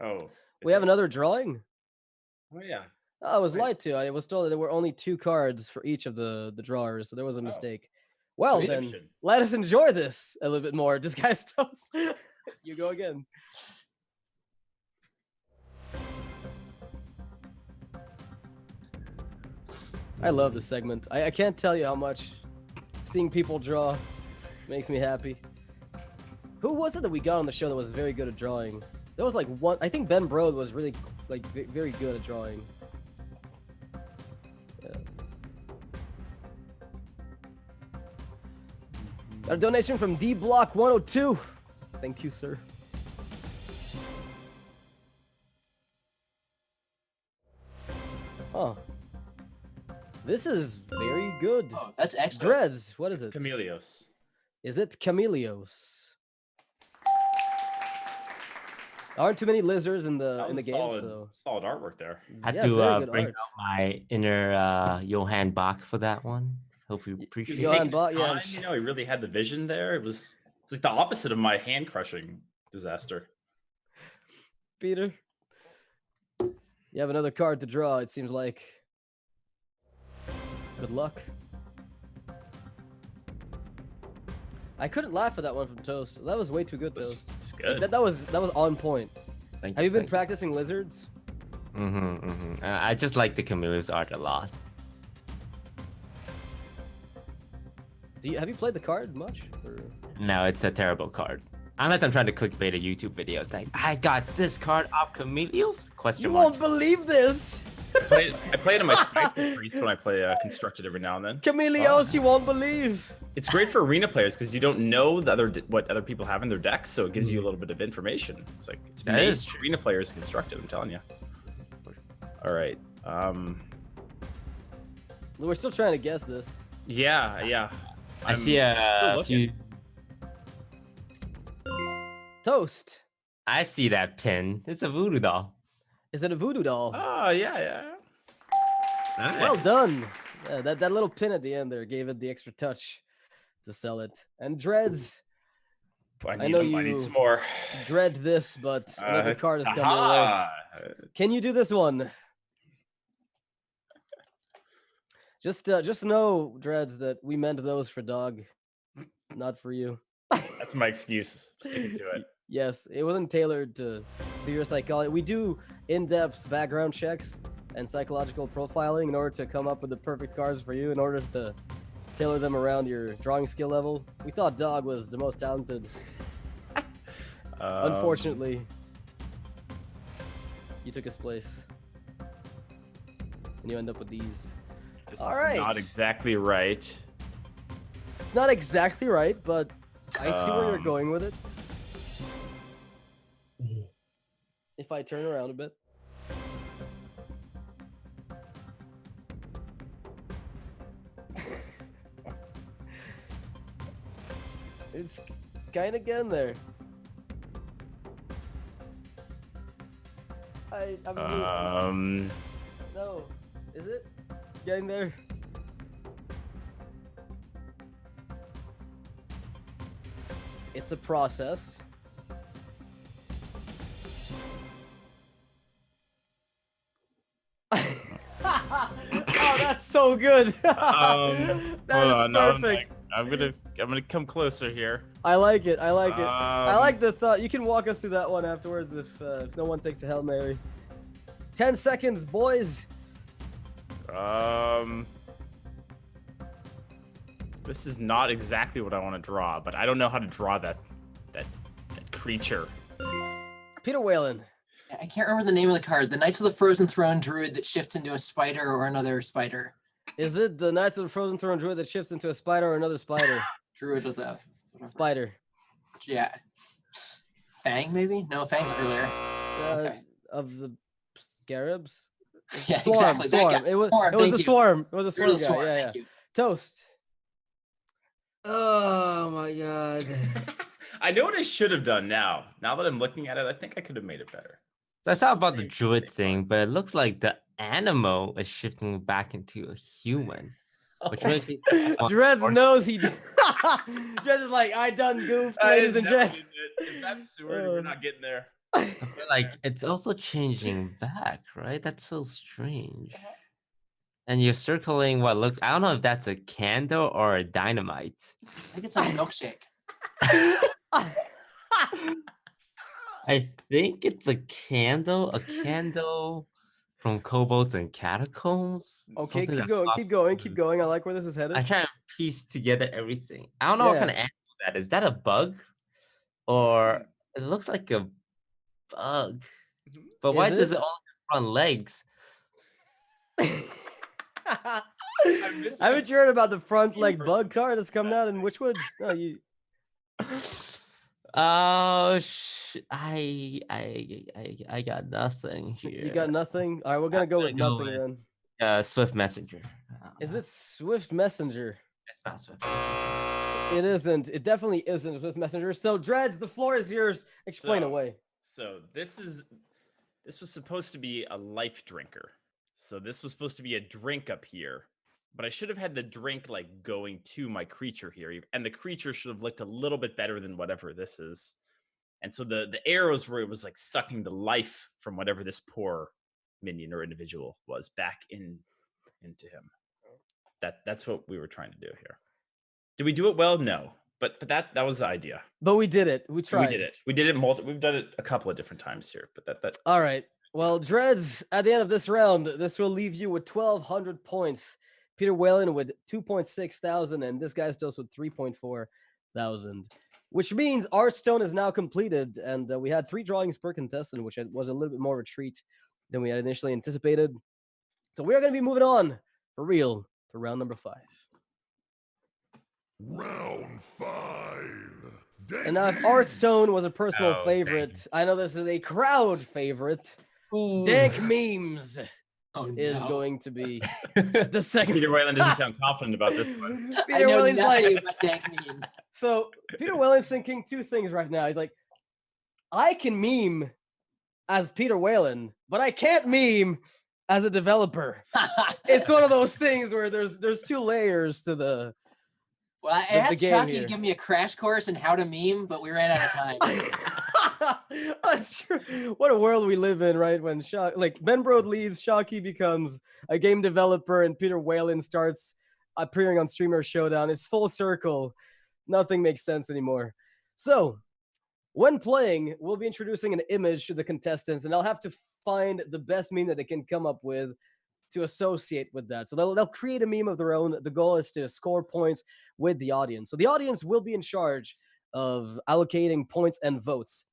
Speaker 3: Oh,
Speaker 1: We have another drawing.
Speaker 3: Oh yeah.
Speaker 1: I was
Speaker 3: Right.
Speaker 1: lied to. I was told that there were only 2 cards for each of the drawers, so there was a mistake. Well,
Speaker 3: Sweet.
Speaker 1: then, let us enjoy this a little bit more. Disguised Toast. You go again. I love this segment. I can't tell you how much seeing people draw makes me happy. Who was it that we got on the show that was very good at drawing? There was like one. I think Ben Brode was really like very good at drawing. Yeah. Got a donation from D Block 102. Thank you, sir. Oh, this is very good.
Speaker 4: Oh, that's excellent.
Speaker 1: Dreads, what is it?
Speaker 3: Chameleos.
Speaker 1: Is it Chameleos? Aren't too many lizards in the
Speaker 3: That was
Speaker 1: game,
Speaker 3: solid,
Speaker 1: so
Speaker 3: solid artwork there.
Speaker 2: I had
Speaker 1: yeah,
Speaker 2: to
Speaker 1: very good
Speaker 2: bring
Speaker 1: art.
Speaker 2: out my inner Johann Bach for that one. Hope you
Speaker 3: He was
Speaker 2: appreciate
Speaker 1: Johann
Speaker 2: it.
Speaker 3: taking his
Speaker 1: Bach, yeah,
Speaker 3: time, you know, he really had the vision there. It's like the opposite of my hand crushing disaster.
Speaker 1: Peter, you have another card to draw. It seems like. Good luck. I couldn't laugh at that one from Toast. That was way too good,
Speaker 3: It's
Speaker 1: Toast.
Speaker 3: it's
Speaker 1: Like,
Speaker 3: good.
Speaker 1: that was on point.
Speaker 2: Thank
Speaker 1: Have you been
Speaker 2: thank
Speaker 1: practicing lizards?
Speaker 2: I just like the Chameleos art a lot.
Speaker 1: Have you played the card much? Or...
Speaker 2: No, it's a terrible card. Unless I'm trying to clickbait a YouTube video. It's like, I got this card off Chameleos? Question
Speaker 1: You
Speaker 2: mark.
Speaker 1: won't believe this!
Speaker 3: I play it on my Spectre Priest when I play Constructed every now and then.
Speaker 1: Chameleos, you won't believe!
Speaker 3: It's great for arena players because you don't know what other people have in their decks, so it gives you a little bit of information. It's like it's
Speaker 2: That
Speaker 3: made
Speaker 2: is
Speaker 3: for arena players Constructed. I'm telling you. All right.
Speaker 1: We're still trying to guess this.
Speaker 3: Yeah.
Speaker 2: I see
Speaker 3: still
Speaker 2: a
Speaker 3: looking.
Speaker 2: few.
Speaker 1: Toast.
Speaker 2: I see that pin. It's a voodoo doll.
Speaker 1: Is it a voodoo doll?
Speaker 3: Oh yeah. Nice.
Speaker 1: Well done. Yeah, that little pin at the end there gave it the extra touch to sell it. And Dreads,
Speaker 3: I
Speaker 1: know
Speaker 3: need
Speaker 1: you-
Speaker 3: some more.
Speaker 1: dread this, but another card has come your way.
Speaker 3: aha!
Speaker 1: Can you do this one? Just know, Dreads, that we meant those for Dog, not for you.
Speaker 3: That's my excuse. Sticking to it.
Speaker 1: Yes, it wasn't tailored to your psychology. We do in-depth background checks and psychological profiling in order to come up with the perfect cards for you, in order to tailor them around your drawing skill level. We thought Dog was the most talented. Unfortunately, you took his place. And you end up with these.
Speaker 3: This
Speaker 1: All
Speaker 3: is
Speaker 1: right.
Speaker 3: not exactly right.
Speaker 1: It's not exactly right, but I see where you're going with it. If I turn around a bit. It's kind of getting there. No, is it getting there? It's a process. Oh, that's so good. That is perfect.
Speaker 3: I'm gonna come closer here.
Speaker 1: I like it. I like it. I like the thought. You can walk us through that one afterwards if no one takes a Hail Mary. 10 seconds, boys.
Speaker 3: This is not exactly what I want to draw, but I don't know how to draw that creature.
Speaker 1: Peter Whalen.
Speaker 4: I can't remember the name of the card. The Knights of the Frozen Throne druid that shifts into a spider or another spider.
Speaker 1: Is it the Knights of the Frozen Throne druid that shifts into a spider or another spider?
Speaker 4: Druid of the
Speaker 1: Spider.
Speaker 4: Yeah. Fang maybe? No, Fang's earlier. Okay.
Speaker 1: Of the scarabs?
Speaker 4: Yeah,
Speaker 1: Swarm,
Speaker 4: exactly.
Speaker 1: Swarm.
Speaker 4: That guy.
Speaker 1: It was
Speaker 4: Swarm,
Speaker 1: a
Speaker 4: thank you.
Speaker 1: swarm. It was a swarm
Speaker 4: Druid of
Speaker 1: guy.
Speaker 4: Swarm,
Speaker 1: Yeah,
Speaker 4: thank
Speaker 1: yeah.
Speaker 4: you.
Speaker 1: Toast. Oh my god.
Speaker 3: I know what I should have done now. Now that I'm looking at it, I think I could have made it better.
Speaker 2: So I thought about the
Speaker 3: Same
Speaker 2: druid thing,
Speaker 3: parts.
Speaker 2: but it looks like the animal is shifting back into a human, which makes me
Speaker 1: Dreads knows he did. Dreads is like, I done goofed, ladies and gents.
Speaker 3: If that's Seward, we're not getting there.
Speaker 2: I feel like it's also changing back, right? That's so strange. And you're circling what looks, I don't know if that's a candle or a dynamite.
Speaker 4: I think it's a milkshake.
Speaker 2: I think it's a candle from Kobolds and Catacombs.
Speaker 1: Okay,
Speaker 2: something
Speaker 1: keep
Speaker 2: that
Speaker 1: going,
Speaker 2: swaps
Speaker 1: keep going, keep
Speaker 2: food.
Speaker 1: going. I like where this is headed.
Speaker 2: I try to piece together everything. I don't know what
Speaker 1: Yeah.
Speaker 2: kind of animal that is. That a bug? Or it looks like a bug. But why
Speaker 1: Is
Speaker 2: does
Speaker 1: it?
Speaker 2: it only have front legs?
Speaker 1: Haven't you heard about the front leg bug card that's coming out in Witchwoods? No, you.
Speaker 2: Oh, I got nothing here.
Speaker 1: You got nothing. All right, we're gonna go with
Speaker 2: gonna go
Speaker 1: nothing then.
Speaker 2: Swift Messenger.
Speaker 1: Is it Swift Messenger?
Speaker 2: It's not Swift Messenger.
Speaker 1: It isn't. It definitely isn't Swift Messenger. So, Dreads, the floor is yours. Explain
Speaker 3: So-
Speaker 1: away.
Speaker 3: So this was supposed to be a life drinker. So this was supposed to be a drink up here, but I should have had the drink like going to my creature here, and the creature should have looked a little bit better than whatever this is. And so the arrows where it was like sucking the life from whatever this poor minion or individual was back into him. That's what we were trying to do here. Did we do it well? No. But that was the idea.
Speaker 1: But we did it. We tried.
Speaker 3: We did it. We've done it a couple of different times here. But that
Speaker 1: All right. Well, Dreads, at the end of this round, this will leave you with 1,200 points. Peter Whalen with 2.6 thousand, and this guy still with 3.4 thousand. Which means Artstone is now completed, and we had 3 drawings per contestant, which was a little bit more of a treat than we had initially anticipated. So we are going to be moving on for real to round number 5.
Speaker 5: Round 5.
Speaker 1: And now, if Artstone was a personal
Speaker 3: Oh,
Speaker 1: favorite, I know this is a crowd favorite. Dank memes
Speaker 4: Oh,
Speaker 1: is
Speaker 4: no.
Speaker 1: going to be the second.
Speaker 3: Peter Whalen doesn't sound confident about this one.
Speaker 4: I
Speaker 1: Peter
Speaker 4: know
Speaker 1: Whalen's
Speaker 4: nothing
Speaker 1: like,
Speaker 4: about Dank memes.
Speaker 1: so Peter Whalen's thinking 2 things right now. He's like, I can meme as Peter Whalen, but I can't meme as a developer. It's one of those things where there's 2 layers to the.
Speaker 4: Well, I
Speaker 1: the
Speaker 4: asked
Speaker 1: game
Speaker 4: Chucky
Speaker 1: here.
Speaker 4: to give me a crash course in how to meme, but we ran out of time.
Speaker 1: That's true. What a world we live in, right? When Ben Brode leaves, Shockey becomes a game developer, and Peter Whalen starts appearing on Streamer Showdown. It's full circle. Nothing makes sense anymore. So, when playing, we'll be introducing an image to the contestants, and they'll have to find the best meme that they can come up with to associate with that. So they'll create a meme of their own. The goal is to score points with the audience. So the audience will be in charge of allocating points and votes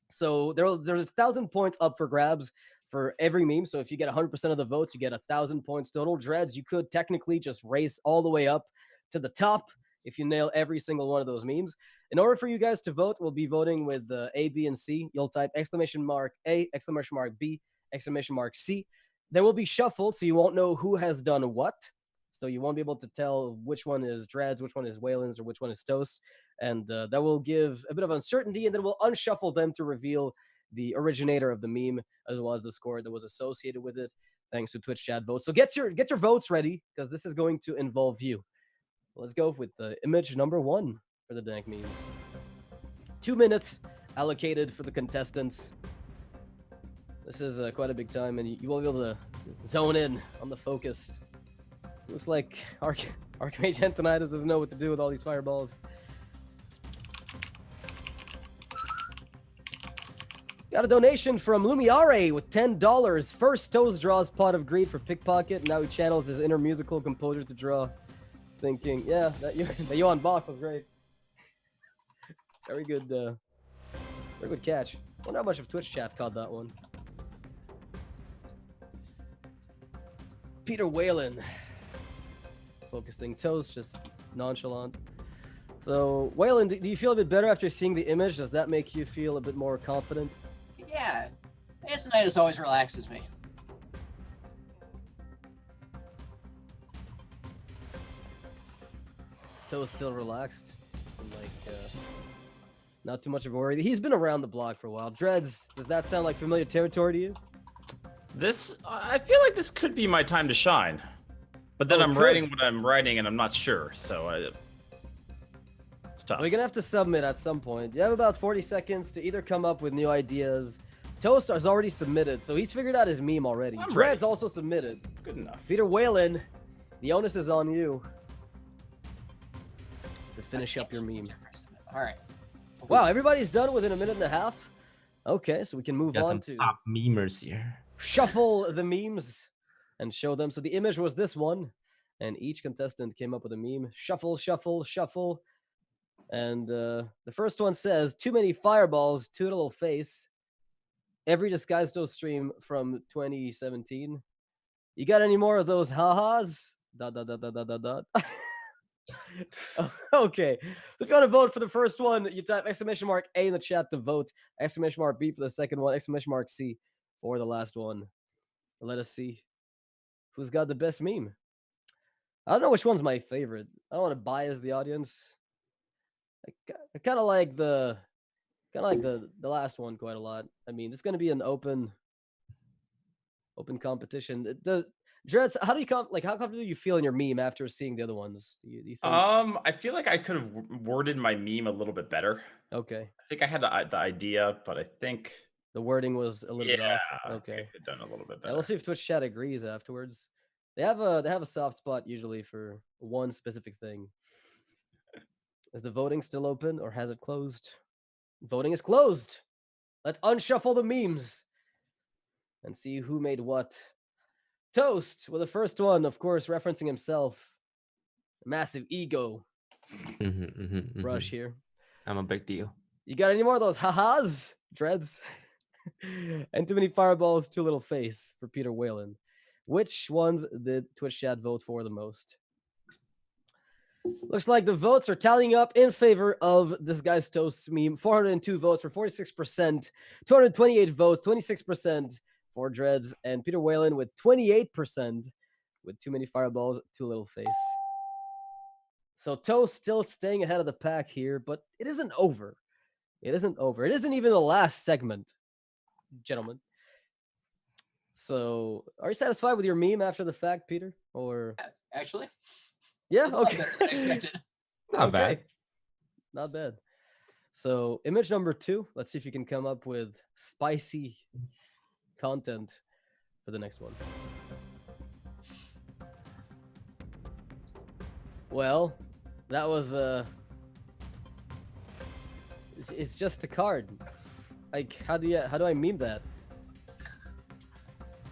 Speaker 1: So there's 1,000 points up for grabs for every meme. So if you get 100% of the votes, you get 1,000 points total. Dreads, you could technically just race all the way up to the top if you nail every single one of those memes. In order for you guys to vote, we'll be voting with A, B, and C. You'll type exclamation mark A, exclamation mark B, exclamation mark C. They will be shuffled, so you won't know who has done what. So you won't be able to tell which one is Dreads, which one is Whalen's, or which one is Toast. And that will give a bit of uncertainty, and then we'll unshuffle them to reveal the originator of the meme, as well as the score that was associated with it, thanks to Twitch chat votes. So get your votes ready, because this is going to involve you. Let's go with the image number 1 for the Dank memes. 2 minutes allocated for the contestants. This is quite a big time, and you will be able to zone in on the focus. Looks like Archmage Antonidas doesn't know what to do with all these fireballs. Got a donation from Lumiare with $10. First Toast draws Pot of Greed for Pickpocket. Now he channels his inner musical composer to draw. Thinking, yeah, that Johan Bach was great. Very good catch. Wonder how much of Twitch chat caught that one. Peter Whalen. Focusing Toast, just nonchalant. So, Whalen, do you feel a bit better after seeing the image? Does that make you feel a bit more confident?
Speaker 4: Yeah, Antonidas always relaxes me.
Speaker 1: Toast still relaxed. So, like, not too much of a worry. He's been around the block for a while. Dreads, does that sound like familiar territory to you?
Speaker 3: I feel like this could be my time to shine. But then I'm writing what I'm writing, and I'm not sure, so it's tough.
Speaker 1: We're gonna have to submit at some point. You have about 40 seconds to either come up with new ideas. Toast has already submitted, so he's figured out his meme already. Dreads also submitted.
Speaker 3: Good enough.
Speaker 1: Peter Whalen, the onus is on you to finish up your meme.
Speaker 4: All right.
Speaker 1: Wow, everybody's done within a minute and a half. Okay, so we can move
Speaker 2: Got
Speaker 1: on
Speaker 2: some
Speaker 1: to
Speaker 2: top memers here.
Speaker 1: shuffle the memes and show them. So the image was this one, and each contestant came up with a meme. Shuffle, shuffle, shuffle. And the first one says, too many fireballs, too little face. Every Disguised Toast stream from 2017. You got any more of those ha-has? Dot, dot, dot, dot, dot, dot, dot. Okay, so if you want to vote for the first one, you type exclamation mark A in the chat to vote, exclamation mark B for the second one, exclamation mark C for the last one. Let us see who's got the best meme. I don't know which one's my favorite. I don't want to bias the audience. I kind of like the last one quite a lot. I mean, it's going to be an open competition. Dreads, how confident do you feel in your meme after seeing the other ones? Do you think?
Speaker 3: I feel like I could have worded my meme a little bit better.
Speaker 1: Okay.
Speaker 3: I think I had the idea, but I think
Speaker 1: The wording was a little bit off.
Speaker 3: I
Speaker 1: Okay.
Speaker 3: could have done a little bit
Speaker 1: Yeah,
Speaker 3: better.
Speaker 1: we'll see if Twitch chat agrees afterwards. They have a soft spot usually for one specific thing. Is the voting still open or has it closed? Voting is closed. Let's unshuffle the memes and see who made what. Toast with the first one, of course, referencing himself. Massive ego rush here.
Speaker 2: I'm a big deal.
Speaker 1: You got any more of those ha-has, Dreads? And too many fireballs, too little face for Peter Whalen. Which ones did Twitch chat vote for the most? Looks like the votes are tallying up in favor of this guy's Toast meme. 402 votes for 46%, 228 votes, 26% for Dreads, and Peter Whalen with 28% with too many fireballs, too little face. So Toast still staying ahead of the pack here, but it isn't over. It isn't over. It isn't even the last segment, gentlemen. So, are you satisfied with your meme after the fact, Peter? Or
Speaker 4: Actually,
Speaker 1: yeah,
Speaker 4: it's a lot
Speaker 1: okay.
Speaker 4: better than expected.
Speaker 2: Not bad.
Speaker 1: Not bad. So, image number 2. Let's see if you can come up with spicy content for the next one. Well, that was it's just a card. Like, how do I meme that?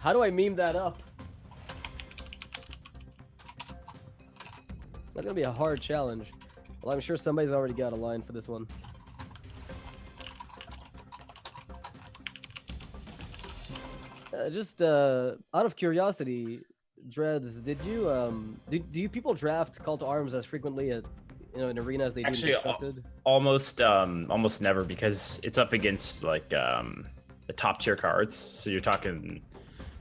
Speaker 1: How do I meme that up? That's gonna be a hard challenge. Well, I'm sure somebody's already got a line for this one. Just out of curiosity, Dreads, did you do you people draft Call to Arms as frequently at in arena as they do in
Speaker 3: Actually,
Speaker 1: Constructed?
Speaker 3: almost never, because it's up against like the top tier cards. So you're talking,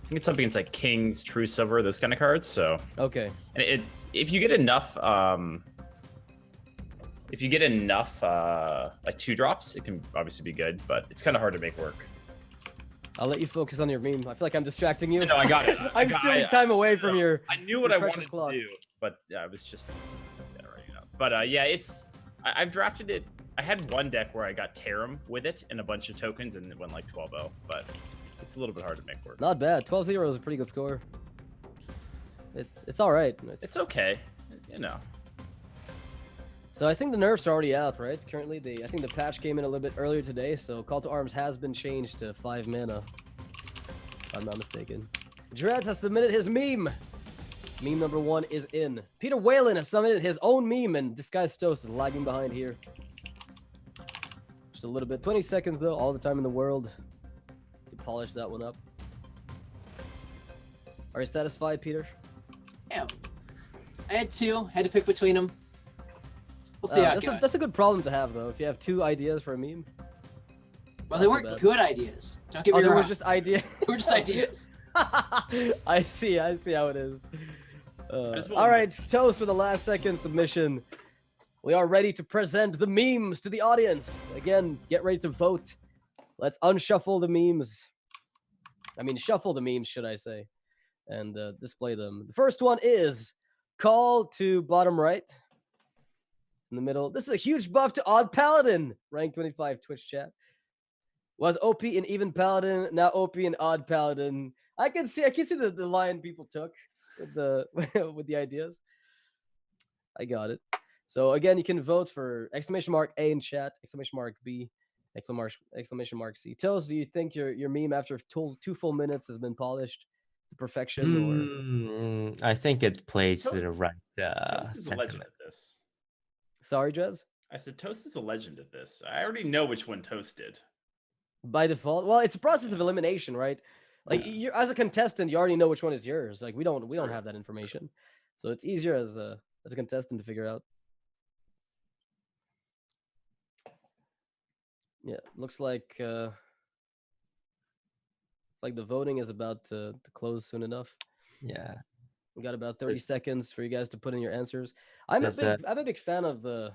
Speaker 3: I think it's up against like Kings, True Silver, those kind of cards. So
Speaker 1: Okay.
Speaker 3: and it's if you get enough like 2-drops, it can obviously be good, but it's kind of hard to make work.
Speaker 1: I'll let you focus on your meme. I feel like I'm distracting you.
Speaker 3: No, I got it.
Speaker 1: I'm stealing time away from your.
Speaker 3: I knew what I
Speaker 1: precious
Speaker 3: wanted
Speaker 1: clock.
Speaker 3: to do, but I was just generating it up. But yeah, I've drafted it. I had one deck where I got Tarum with it and a bunch of tokens, and it went like 12-0, but it's a little bit hard to make work.
Speaker 1: Not bad. 12-0 is a pretty good score. It's all right.
Speaker 3: It's okay, you know.
Speaker 1: So I think the nerfs are already out, right? Currently, I think the patch came in a little bit earlier today, so Call to Arms has been changed to 5 mana. If I'm not mistaken. Dreads has submitted his meme. Meme number 1 is in. Peter Whalen has submitted his own meme, and Disguised Toast is lagging behind here. Just a little bit. 20 seconds, though. All the time in the world to polish that one up. Are you satisfied, Peter?
Speaker 4: Yeah. I had 2. Had to pick between them. We'll see how it goes.
Speaker 1: That's a good problem to have, though. If you have 2 ideas for a meme.
Speaker 4: Well, they weren't good ideas. Don't get me
Speaker 1: They
Speaker 4: wrong.
Speaker 1: were just ideas.
Speaker 4: They were just ideas.
Speaker 1: I see how it is. All right, Toast for the last second submission. We are ready to present the memes to the audience. Again, get ready to vote. Let's unshuffle the memes. I mean, shuffle the memes, should I say, and display them. The first one is Call to bottom right. In the middle, this is a huge buff to Odd Paladin. Rank 25 Twitch chat. Was OP in Even Paladin, now OP in Odd Paladin. I can see the line people took with the with the ideas. I got it. So again, you can vote for !A in chat, !B, !C. Toast, do you think your meme after 2 full minutes has been polished to perfection?
Speaker 2: I think it plays
Speaker 3: Toast-
Speaker 2: the right
Speaker 3: Toast is a legend
Speaker 2: sentiment.
Speaker 3: at this.
Speaker 1: Sorry, Jez?
Speaker 3: I said Toast is a legend at this. I already know which one Toast did.
Speaker 1: By default, well, it's a process of elimination, right? Like you're as a contestant, you already know which one is yours. Like we don't have that information, so it's easier as a contestant to figure out. Yeah, looks like it's like the voting is about to close soon enough.
Speaker 2: Yeah.
Speaker 1: We got about 30 seconds for you guys to put in your answers. I'm a big fan of the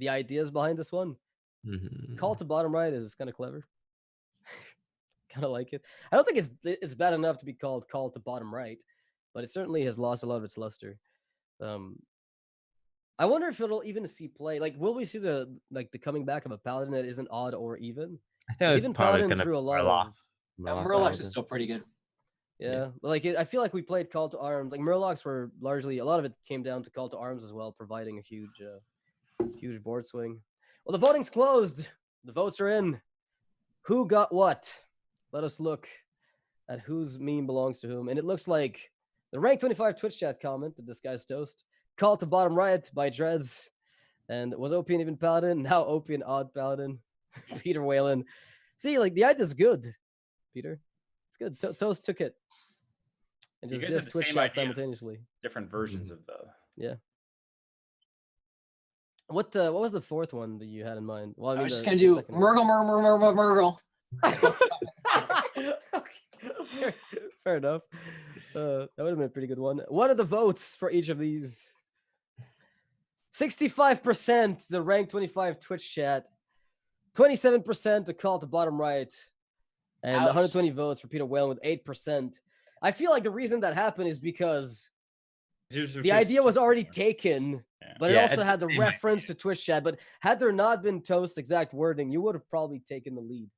Speaker 1: ideas behind this one. Call to bottom right is kind of clever. Kind of like it. I don't think it's bad enough to be called Call to bottom right, but it certainly has lost a lot of its luster. I wonder if it'll even see play. Like, will we see the coming back of a paladin that isn't odd or even?
Speaker 2: I think
Speaker 1: Even Paladin drew a lot of.
Speaker 4: Murlocs is still pretty good.
Speaker 1: Yeah, but like I feel like we played Call to Arms. Like Murlocs were largely a lot of it came down to Call to Arms as well, providing a huge board swing. Well, the voting's closed. The votes are in. Who got what? Let us look at whose meme belongs to whom. And it looks like the Rank 25 Twitch chat comment, the Disguised Toast, Call to bottom right by Dreads, and was OP and Even Paladin, now OP and Odd Paladin, Peter Whalen. See, like the idea's good, Peter. It's good. Toast took it and
Speaker 3: You
Speaker 1: just
Speaker 3: guys had
Speaker 1: dissed
Speaker 3: the
Speaker 1: Twitch
Speaker 3: same
Speaker 1: chat
Speaker 3: idea.
Speaker 1: simultaneously.
Speaker 3: Different versions of the.
Speaker 1: Yeah. What was the fourth one that you had in mind? Well,
Speaker 4: I was just gonna do Murgle.
Speaker 1: Okay. Fair enough. That would have been a pretty good one. What are the votes for each of these? 65% the Rank 25 Twitch chat, 27% to Call to bottom right, and
Speaker 4: Ouch.
Speaker 1: 120 votes for Peter Whalen with 8%. I feel like the reason that happened is because the idea was already taken, but it
Speaker 2: Yeah,
Speaker 1: also
Speaker 2: it's
Speaker 1: had the
Speaker 2: the same
Speaker 1: reference
Speaker 2: idea.
Speaker 1: to Twitch chat. But had there not been Toast's exact wording, you would have probably taken the lead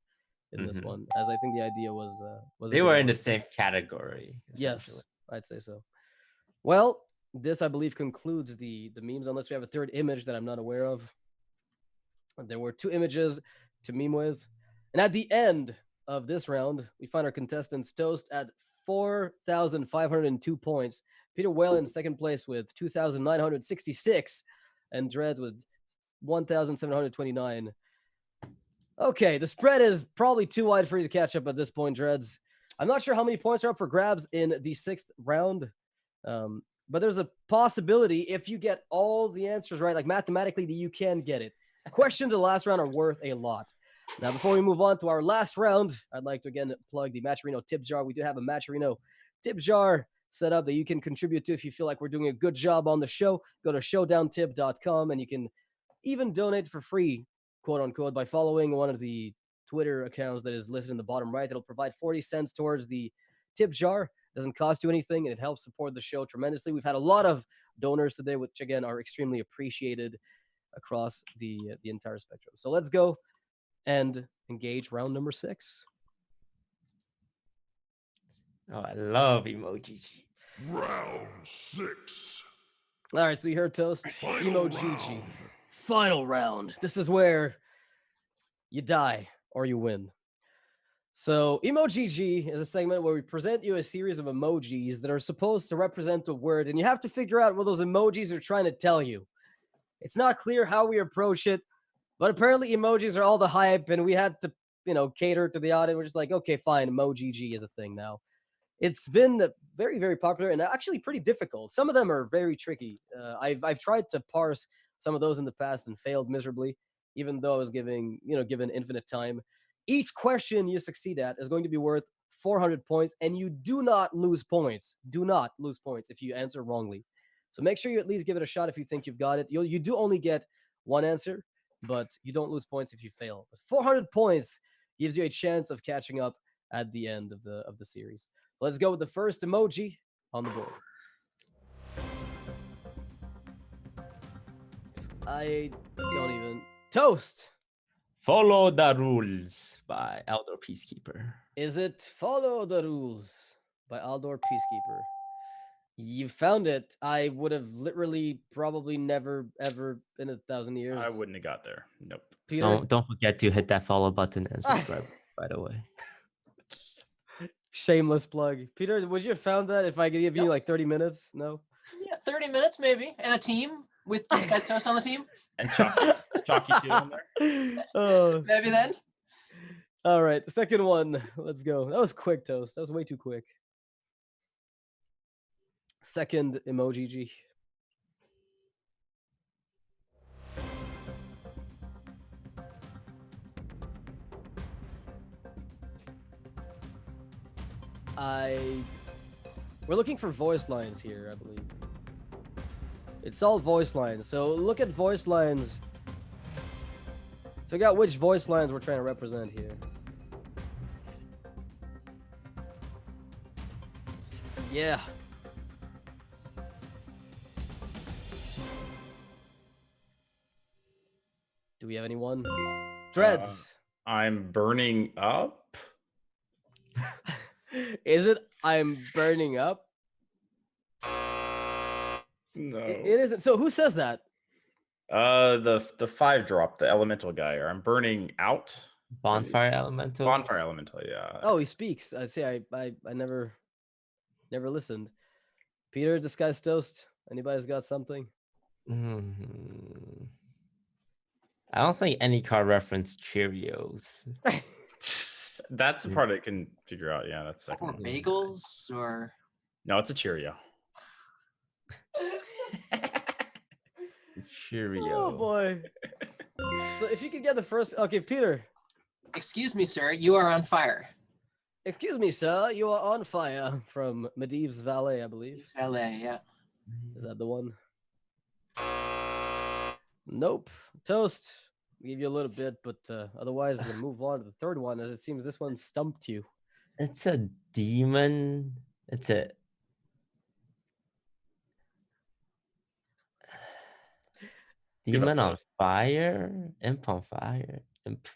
Speaker 1: in this one, as I think the idea was. A
Speaker 2: They
Speaker 1: good
Speaker 2: were in the
Speaker 1: one.
Speaker 2: same category.
Speaker 1: Yes,
Speaker 2: essentially.
Speaker 1: I'd say so. Well, this I believe concludes the memes, unless we have a third image that I'm not aware of. There were 2 images to meme with, and at the end of this round, we find our contestants Toast at 4,502 points, Peter Whalen in second place with 2,966, and Dreads with 1,729. Okay, the spread is probably too wide for you to catch up at this point, Dreads. I'm not sure how many points are up for grabs in the 6th round, but there's a possibility if you get all the answers right, like mathematically, that you can get it. Questions in the last round are worth a lot. Now, before we move on to our last round, I'd like to again plug the Matcherino tip jar. We do have a Matcherino tip jar set up that you can contribute to if you feel like we're doing a good job on the show. Go to showdowntip.com and you can even donate for free, quote unquote, by following one of the Twitter accounts that is listed in the bottom right. It'll provide 40 cents towards the tip jar. It doesn't cost you anything, and it helps support the show tremendously. We've had a lot of donors today, which again are extremely appreciated across the entire spectrum. So let's go and engage round number 6.
Speaker 2: Oh, I love EmoGG.
Speaker 5: Round 6.
Speaker 1: All right, so you heard Toast.
Speaker 5: Final
Speaker 1: EmoGG.
Speaker 5: round.
Speaker 1: Final round. This is where you die or you win. So EmoGG is a segment where we present you a series of emojis that are supposed to represent a word, and you have to figure out what those emojis are trying to tell you. It's not clear how we approach it, but apparently emojis are all the hype, and we had to, cater to the audience. We're just like, okay, fine, EmoGG is a thing now. It's been very, very popular and actually pretty difficult. Some of them are very tricky. I've tried to parse some of those in the past and failed miserably, even though I was given infinite time. Each question you succeed at is going to be worth 400 points, and you do not lose points. Do not lose points if you answer wrongly. So make sure you at least give it a shot if you think you've got it. You do only get one answer, but you don't lose points if you fail. But 400 points gives you a chance of catching up at the end of the series. Let's go with the first emoji on the board. I don't even... Toast!
Speaker 2: Follow the Rules by Elder Peacekeeper.
Speaker 1: Is it Follow the Rules by Aldor Peacekeeper? You found it. I would have literally probably never, ever in 1,000 years.
Speaker 3: I wouldn't have got there. Nope.
Speaker 1: Peter?
Speaker 2: Don't forget to hit that follow button and subscribe, by the way.
Speaker 1: Shameless plug. Peter, would you have found that if I could give you
Speaker 4: Yep.
Speaker 1: like 30 minutes? No?
Speaker 4: Yeah, 30 minutes maybe, and a team with this guy's Toast on the team.
Speaker 3: And Chalky too in there.
Speaker 1: Oh,
Speaker 4: Maybe then.
Speaker 1: all right. The second one. Let's go. That was quick, Toast. That was way too quick. Second emoji. We're looking for voice lines here, I believe. It's all voice lines. So look at voice lines. Figure out which voice lines we're trying to represent here. Yeah. Do we have anyone? Dreads.
Speaker 3: I'm burning up.
Speaker 1: Is it I'm burning up?
Speaker 3: No.
Speaker 1: It isn't. So who says that?
Speaker 3: The 5-drop, the elemental guy, or I'm burning out.
Speaker 2: Bonfire Elemental.
Speaker 3: Bonfire elemental, yeah.
Speaker 1: Oh, he speaks. I see. I never listened. Peter, disguised Toast. Anybody's got something?
Speaker 2: Mhm. I don't think any card reference Cheerios.
Speaker 3: That's the part I can figure out. Yeah, that's the second
Speaker 4: Or
Speaker 3: one.
Speaker 4: bagels, or
Speaker 3: No, it's a Cheerio.
Speaker 2: Cheerio.
Speaker 1: Oh boy. So if you could get the first, okay, Peter.
Speaker 4: excuse me, sir, you are on fire.
Speaker 1: Excuse me, sir. You are on fire from Medivh's Valet, I believe.
Speaker 4: It's valet, yeah.
Speaker 1: Is that the one? Nope. Toast. I'll give you a little bit, but otherwise we're gonna move on to the third one, as it seems this one stumped you.
Speaker 2: It's a demon. It's a
Speaker 3: Give up,
Speaker 2: demon on
Speaker 3: Toast.
Speaker 2: fire. Imp on fire. Imp.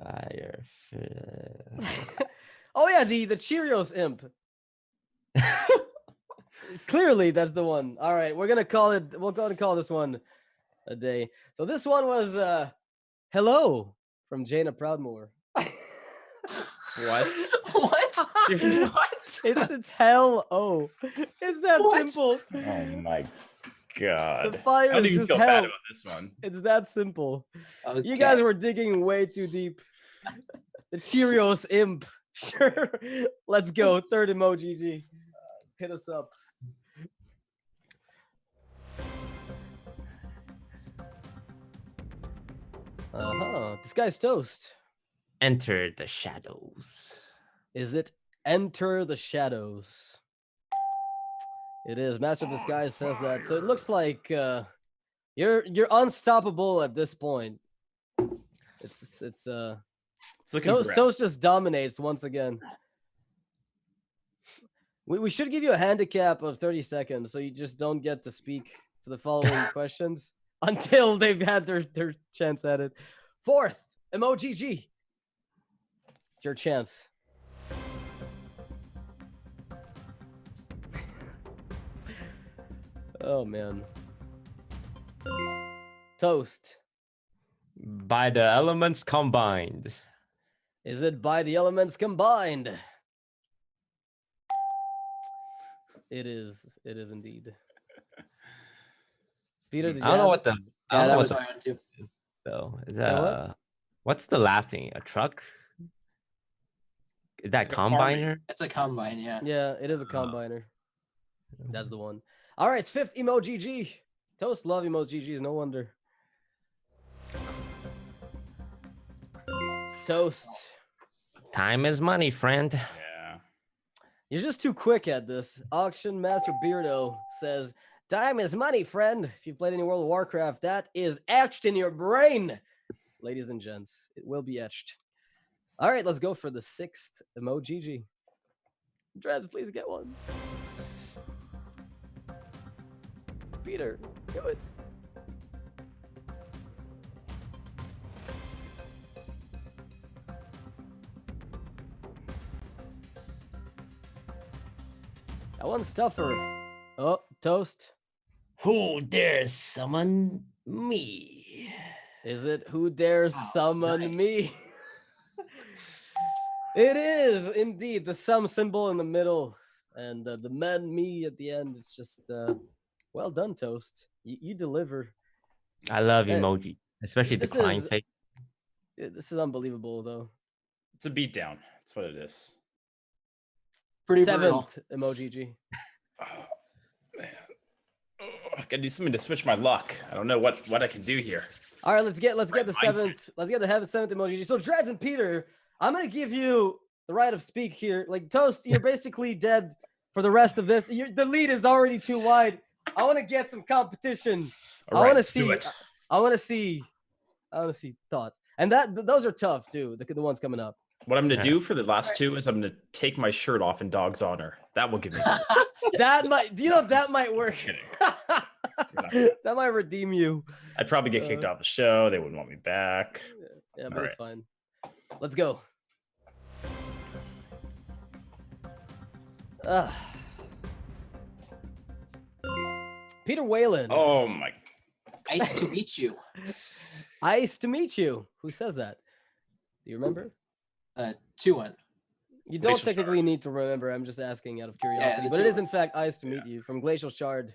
Speaker 2: Fire.
Speaker 1: Oh yeah, the Cheerios imp. Clearly, that's the one. All right, we're gonna call it. We'll go and call this one a day. So this one was "Hello" from Jaina Proudmoore.
Speaker 3: What?
Speaker 4: What?
Speaker 3: What?
Speaker 1: It's hell oh. It's that
Speaker 4: What?
Speaker 1: simple.
Speaker 3: Oh my
Speaker 1: The
Speaker 3: god.
Speaker 1: fire
Speaker 3: I
Speaker 1: is
Speaker 3: don't even
Speaker 1: just
Speaker 3: feel
Speaker 1: hell.
Speaker 3: bad about this one.
Speaker 1: It's that simple. You
Speaker 4: Okay.
Speaker 1: guys were digging way too deep. The Cheerios imp Sure. Let's go. Third EmoGG. Hit us up. This guy's toast.
Speaker 2: Enter the shadows.
Speaker 1: Is it Enter the Shadows? It is. Master of Disguise says that. So it looks like you're unstoppable at this point. It's
Speaker 3: looking grim.
Speaker 1: Toast just dominates once again. We should give you a handicap of 30 seconds so you just don't get to speak for the following questions until they've had their chance at it. Fourth, EmoGG. It's your chance. Oh man. Toast.
Speaker 2: By the elements combined.
Speaker 1: Is it by the elements combined? It is. It is indeed. Peter, did you
Speaker 2: I don't know
Speaker 1: have
Speaker 2: what the. I
Speaker 4: Yeah,
Speaker 2: don't know
Speaker 4: that
Speaker 2: what
Speaker 4: was
Speaker 2: the
Speaker 4: my one too.
Speaker 2: though. Is
Speaker 1: Yeah, what?
Speaker 2: that what's the last thing? A truck? Is that
Speaker 3: It's like a farming.
Speaker 2: combiner?
Speaker 4: It's a combine, yeah.
Speaker 1: Yeah, it is a combiner. That's the one. All right, fifth EmoGG. Toast love EmoGGs, no wonder. Toast.
Speaker 2: Time is money, friend.
Speaker 3: Yeah.
Speaker 1: You're just too quick at this. Auction Master Beardo says, time is money, friend. If you've played any World of Warcraft, that is etched in your brain. Ladies and gents, it will be etched. All right, let's go for the sixth EmoGG. Dreads, please get one. Peter, do it. That one's tougher. Oh, toast.
Speaker 2: Who dares summon me?
Speaker 1: Is it who dares
Speaker 4: Oh,
Speaker 1: summon
Speaker 4: nice.
Speaker 1: me? It is indeed the sum symbol in the middle, and the men me at the end. It's just well done, Toast. You deliver.
Speaker 2: I love
Speaker 1: Hey,
Speaker 2: emoji, especially the
Speaker 1: this
Speaker 2: crying
Speaker 1: is-
Speaker 2: face.
Speaker 1: This is unbelievable, though.
Speaker 3: It's a beatdown. That's what it is.
Speaker 4: Pretty brutal.
Speaker 1: Seventh EmoGG.
Speaker 3: Oh, man. Oh, I gotta do something to switch my luck. I don't know what I can do here.
Speaker 1: All right, let's get the
Speaker 3: Right mindset.
Speaker 1: seventh. Let's get the seventh EmoGG. So Dreads and Peter, I'm gonna give you the right of speak here. Like Toast, you're basically dead for the rest of this. The lead is already too wide. I want to get some competition.
Speaker 3: All
Speaker 1: I
Speaker 3: right,
Speaker 1: want to
Speaker 3: let's do
Speaker 1: see.
Speaker 3: it.
Speaker 1: I want to see. I want to see thoughts. And those are tough too. The ones coming up.
Speaker 3: What I'm gonna
Speaker 2: Okay.
Speaker 3: do for the last two is I'm gonna take my shirt off in dog's honor. That will give me.
Speaker 1: That might. Do you know that might work?
Speaker 3: Kidding.
Speaker 1: That might redeem you.
Speaker 3: I'd probably get kicked off the show. They wouldn't want me back.
Speaker 1: Yeah, but
Speaker 3: All
Speaker 1: it's fine. Let's go. Peter Whalen.
Speaker 3: Oh my.
Speaker 4: Nice to meet you.
Speaker 1: Nice to meet you. Who says that? Do you remember?
Speaker 4: 2-1.
Speaker 1: You don't
Speaker 3: Glacial
Speaker 1: technically
Speaker 3: Shard.
Speaker 1: need to remember. I'm just asking out of curiosity.
Speaker 4: the
Speaker 1: But it is,
Speaker 4: 2-1.
Speaker 1: in fact, nice to meet you from Glacial Shard.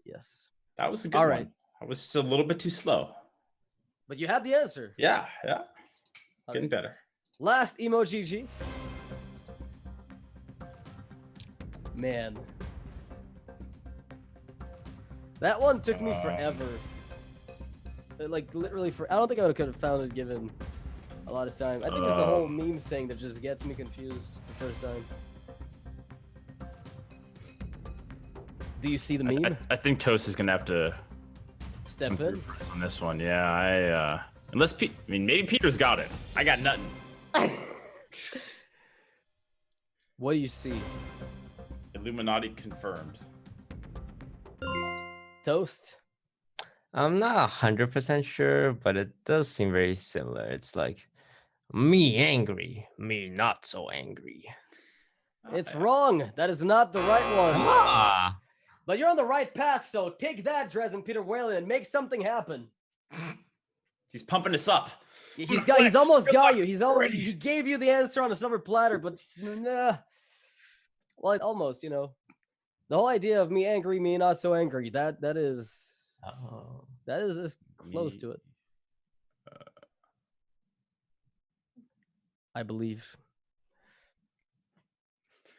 Speaker 1: Yes.
Speaker 3: That was a good
Speaker 1: All
Speaker 3: one.
Speaker 1: right.
Speaker 3: I was just a little bit too slow.
Speaker 1: But you had the answer.
Speaker 3: Yeah.
Speaker 1: All
Speaker 3: Getting
Speaker 1: right.
Speaker 3: better.
Speaker 1: Last EmoGG. Man. That one took me forever. Like, literally I don't think I could have found it given a lot of time. I think it's the whole meme thing that just gets me confused the first time. Do you see the meme?
Speaker 3: I think Toast is gonna have to
Speaker 1: Step
Speaker 3: come through
Speaker 1: in.
Speaker 3: for us on this one. Yeah, unless maybe Peter's got it. I got nothing.
Speaker 1: What do you see?
Speaker 3: Illuminati confirmed.
Speaker 1: Toast?
Speaker 2: I'm not 100% sure, but it does seem very similar. It's like me angry, me not so angry.
Speaker 1: It's wrong. That is not the right one.
Speaker 2: Ah,
Speaker 1: But you're on the right path, so take that, Drez and Peter Whalen, and make something happen.
Speaker 3: He's pumping us up.
Speaker 1: He's almost
Speaker 3: Good
Speaker 1: got
Speaker 3: luck.
Speaker 1: you. He's almost
Speaker 3: Ready.
Speaker 1: he gave you the answer on a silver platter, but nah. Well, almost, you know. The whole idea of me angry, me not so angry, that is
Speaker 2: oh.
Speaker 1: that is this close to it. I believe.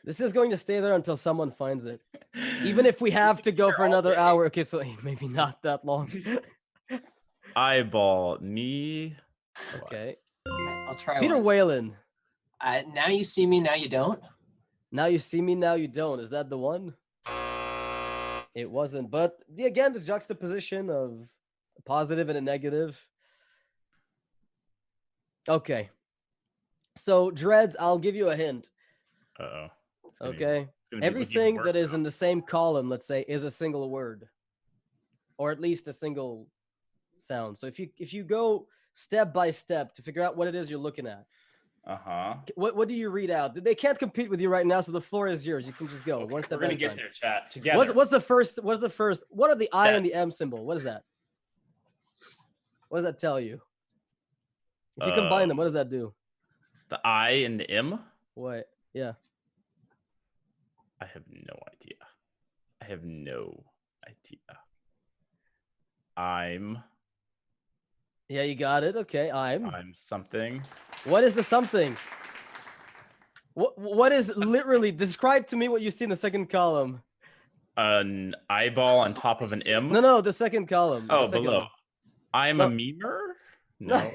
Speaker 1: This is going to stay there until someone finds it. Even if we have to go for another hour. Okay, so maybe not that long.
Speaker 3: Eyeball me.
Speaker 1: Okay.
Speaker 4: I'll try
Speaker 1: Peter
Speaker 4: one.
Speaker 1: Whalen.
Speaker 4: Now you see me, now you don't.
Speaker 1: Now you see me, now you don't. Is that the one? It wasn't. But again, the juxtaposition of a positive and a negative. Okay. So, Dreads, I'll give you a hint.
Speaker 3: Uh-oh.
Speaker 1: Okay. Everything that is in the same column, let's say, is a single word. Or at least a single sound. So if you go step by step to figure out what it is you're looking at.
Speaker 3: Uh-huh.
Speaker 1: What do you read out? They can't compete with you right now, so the floor is yours. You can just go one step
Speaker 3: We're gonna
Speaker 1: at a
Speaker 3: get
Speaker 1: time.
Speaker 3: there, chat. Together.
Speaker 1: What's the first? What are the I
Speaker 3: That.
Speaker 1: and the M symbol? What is that? What does that tell you? If you combine them, what does that do?
Speaker 3: The I and the M?
Speaker 1: What? Yeah.
Speaker 3: I have no idea. I have no idea.
Speaker 1: Yeah, you got it. Okay,
Speaker 3: I'm something.
Speaker 1: What is the something? What is literally describe to me what you see in the second column?
Speaker 3: An eyeball on top of an M?
Speaker 1: No, the second column.
Speaker 3: Oh,
Speaker 1: the second
Speaker 3: below.
Speaker 1: one.
Speaker 3: I'm
Speaker 1: No.
Speaker 3: a memer? No.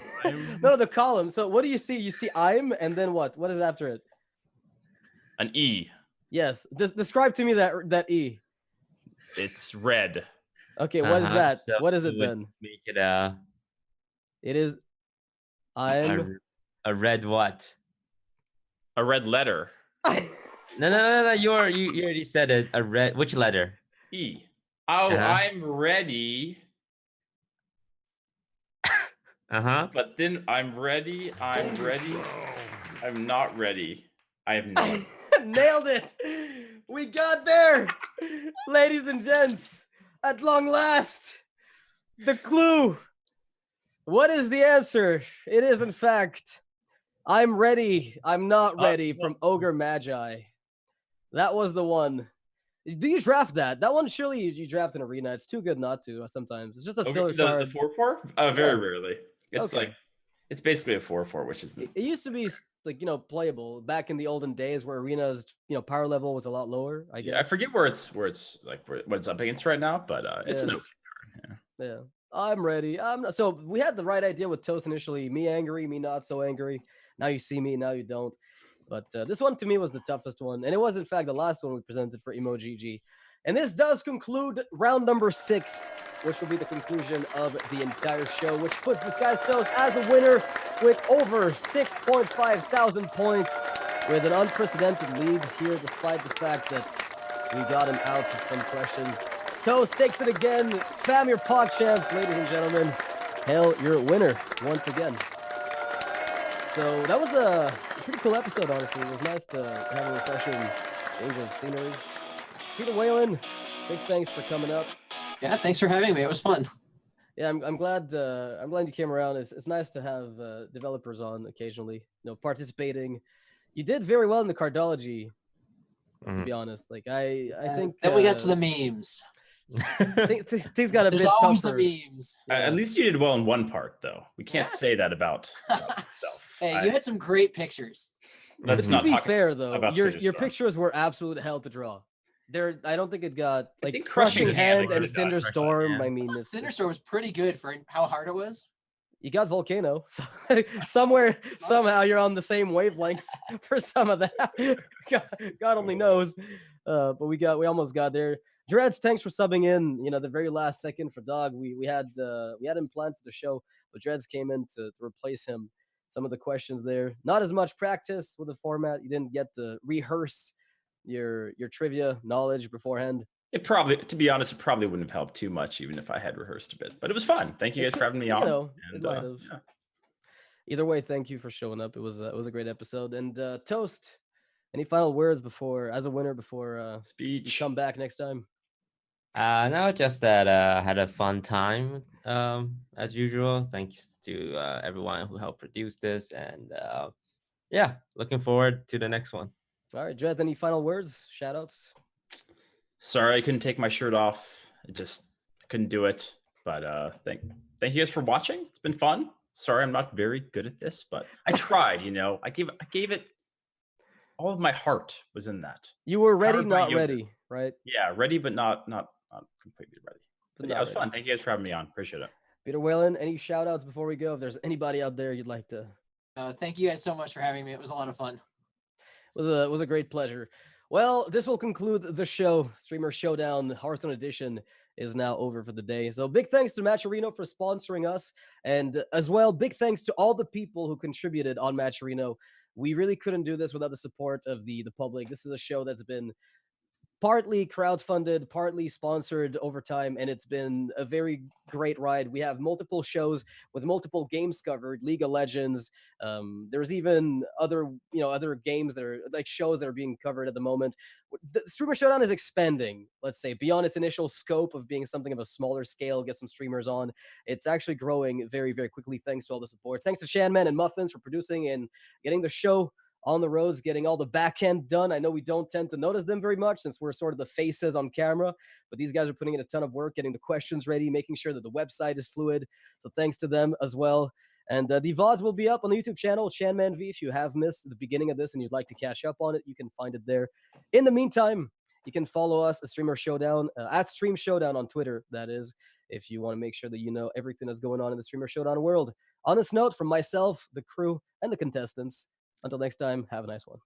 Speaker 1: No, the column. So what do you see? You see I'm and then what? What is after it?
Speaker 3: An E.
Speaker 1: Yes. Describe to me that E.
Speaker 3: It's red.
Speaker 1: Okay, what is that?
Speaker 2: So
Speaker 1: What is
Speaker 2: we
Speaker 1: it
Speaker 2: would
Speaker 1: then?
Speaker 2: Make it a
Speaker 1: It is I'm
Speaker 2: a red what?
Speaker 3: A red letter.
Speaker 2: No. You already said it. A red. Which letter?
Speaker 3: E. Oh,
Speaker 2: Uh-huh.
Speaker 3: I'm ready. But then I'm ready. I'm not ready. I have no idea.
Speaker 1: Nailed it. We got there. Ladies and gents, at long last, the clue. What is the answer? It is, in fact, I'm ready. I'm not ready from Ogre Magi. That was the one. Do you draft that? That one, surely you draft an arena. It's too good not to sometimes. It's just a filler card.
Speaker 3: The 4/4? Very rarely. It's
Speaker 1: Okay.
Speaker 3: like, it's basically a 4/4, which is the...
Speaker 1: It used to be like, playable back in the olden days where arenas, power level was a lot lower, I guess.
Speaker 3: Yeah, I forget where it's what it's up against right now, but it's an
Speaker 1: Yeah.
Speaker 3: okay card.
Speaker 1: Yeah. I'm ready. So we had the right idea with Toast initially. Me angry, me not so angry. Now you see me, now you don't. But this one to me was the toughest one. And it was, in fact, the last one we presented for EmoGG. And this does conclude round number 6, which will be the conclusion of the entire show, which puts Disguised Toast as the winner with over 6.5 thousand points, with an unprecedented lead here, despite the fact that we got him out with some questions. Toast takes it again. Spam your PogChamps, ladies and gentlemen. Hail your winner once again. So that was a pretty cool episode, honestly. It was nice to have a refreshing change of scenery. Peter Whalen, big thanks for coming up.
Speaker 4: Yeah, thanks for having me. It was fun.
Speaker 1: Yeah, I'm glad you came around. It's nice to have developers on occasionally, participating. You did very well in the Cardology, to be honest. Like I think
Speaker 4: then we got to the memes.
Speaker 1: things got a
Speaker 4: There's
Speaker 1: bit
Speaker 4: always
Speaker 1: tougher.
Speaker 4: the memes.
Speaker 3: At least you did well in one part, though. We can't say that about yourself.
Speaker 4: Hey, you had some great pictures.
Speaker 3: Let's
Speaker 1: To
Speaker 3: not
Speaker 1: be
Speaker 3: talk
Speaker 1: fair, though,
Speaker 3: about
Speaker 1: your
Speaker 3: Cinderstorm.
Speaker 1: pictures were absolute hell to draw. I don't think it got like
Speaker 3: think
Speaker 1: Crushing
Speaker 3: Crushing
Speaker 1: Hand
Speaker 3: Hand
Speaker 1: and
Speaker 3: could've got
Speaker 1: Cinderstorm.
Speaker 2: Hand.
Speaker 1: I mean,
Speaker 4: Cinderstorm was pretty good for how hard it was.
Speaker 1: you got Volcano. Somewhere, somehow, you're on the same wavelength for some of that. God only knows. But we almost got there. Dreads, thanks for subbing in. The very last second for Dog. We had him planned for the show, but Dreads came in to replace him. Some of the questions there, not as much practice with the format. You didn't get to rehearse your trivia knowledge beforehand.
Speaker 3: To be honest, it probably wouldn't have helped too much, even if I had rehearsed a bit. But it was fun. Thank you guys for having me on.
Speaker 1: It might have.
Speaker 3: Yeah.
Speaker 1: Either way, thank you for showing up. It was a great episode. And Toast, any final words as a winner before you
Speaker 3: Speech.
Speaker 1: come back next time?
Speaker 2: No, just that I had a fun time as usual. Thanks to everyone who helped produce this, and yeah, looking forward to the next one.
Speaker 1: All right, Dreads, any final words, shout outs?
Speaker 3: Sorry I couldn't take my shirt off. I couldn't do it. But thank you guys for watching. It's been fun. Sorry I'm not very good at this, but I tried, I gave it all of my heart was in that.
Speaker 1: You were ready,
Speaker 3: Powered by
Speaker 1: not
Speaker 3: yogurt.
Speaker 1: ready, right?
Speaker 3: Yeah, ready, but not completely ready.
Speaker 1: But
Speaker 3: But yeah,
Speaker 1: not
Speaker 3: it was
Speaker 1: ready.
Speaker 3: fun. Thank you guys for having me on. Appreciate it.
Speaker 1: Peter Whalen, any shout outs before we go? If there's anybody out there you'd like to.
Speaker 4: Thank you guys so much for having me. It was a lot of fun.
Speaker 1: Was a great pleasure. Well, this will conclude the show. Streamer Showdown Hearthstone Edition is now over for the day. So big thanks to Matcherino for sponsoring us, and as well, big thanks to all the people who contributed on Matcherino. We really couldn't do this without the support of the public. This is a show that's been partly crowdfunded, partly sponsored over time, and it's been a very great ride. We have multiple shows with multiple games covered, League of Legends. There's even other games that are like shows that are being covered at the moment. The Streamer Showdown is expanding, let's say, beyond its initial scope of being something of a smaller scale, get some streamers on. It's actually growing very, very quickly thanks to all the support. Thanks to Shanman and Muffins for producing and getting the show on the roads, getting all the back end done. I know we don't tend to notice them very much since we're sort of the faces on camera, but these guys are putting in a ton of work, getting the questions ready, making sure that the website is fluid. So thanks to them as well. And the VODs will be up on the YouTube channel, Shanman V. If you have missed the beginning of this and you'd like to catch up on it, you can find it there. In the meantime, you can follow us at Streamer Showdown, at Stream Showdown on Twitter, that is, if you want to make sure that you know everything that's going on in the Streamer Showdown world. On this note, from myself, the crew, and the contestants, until next time, have a nice one.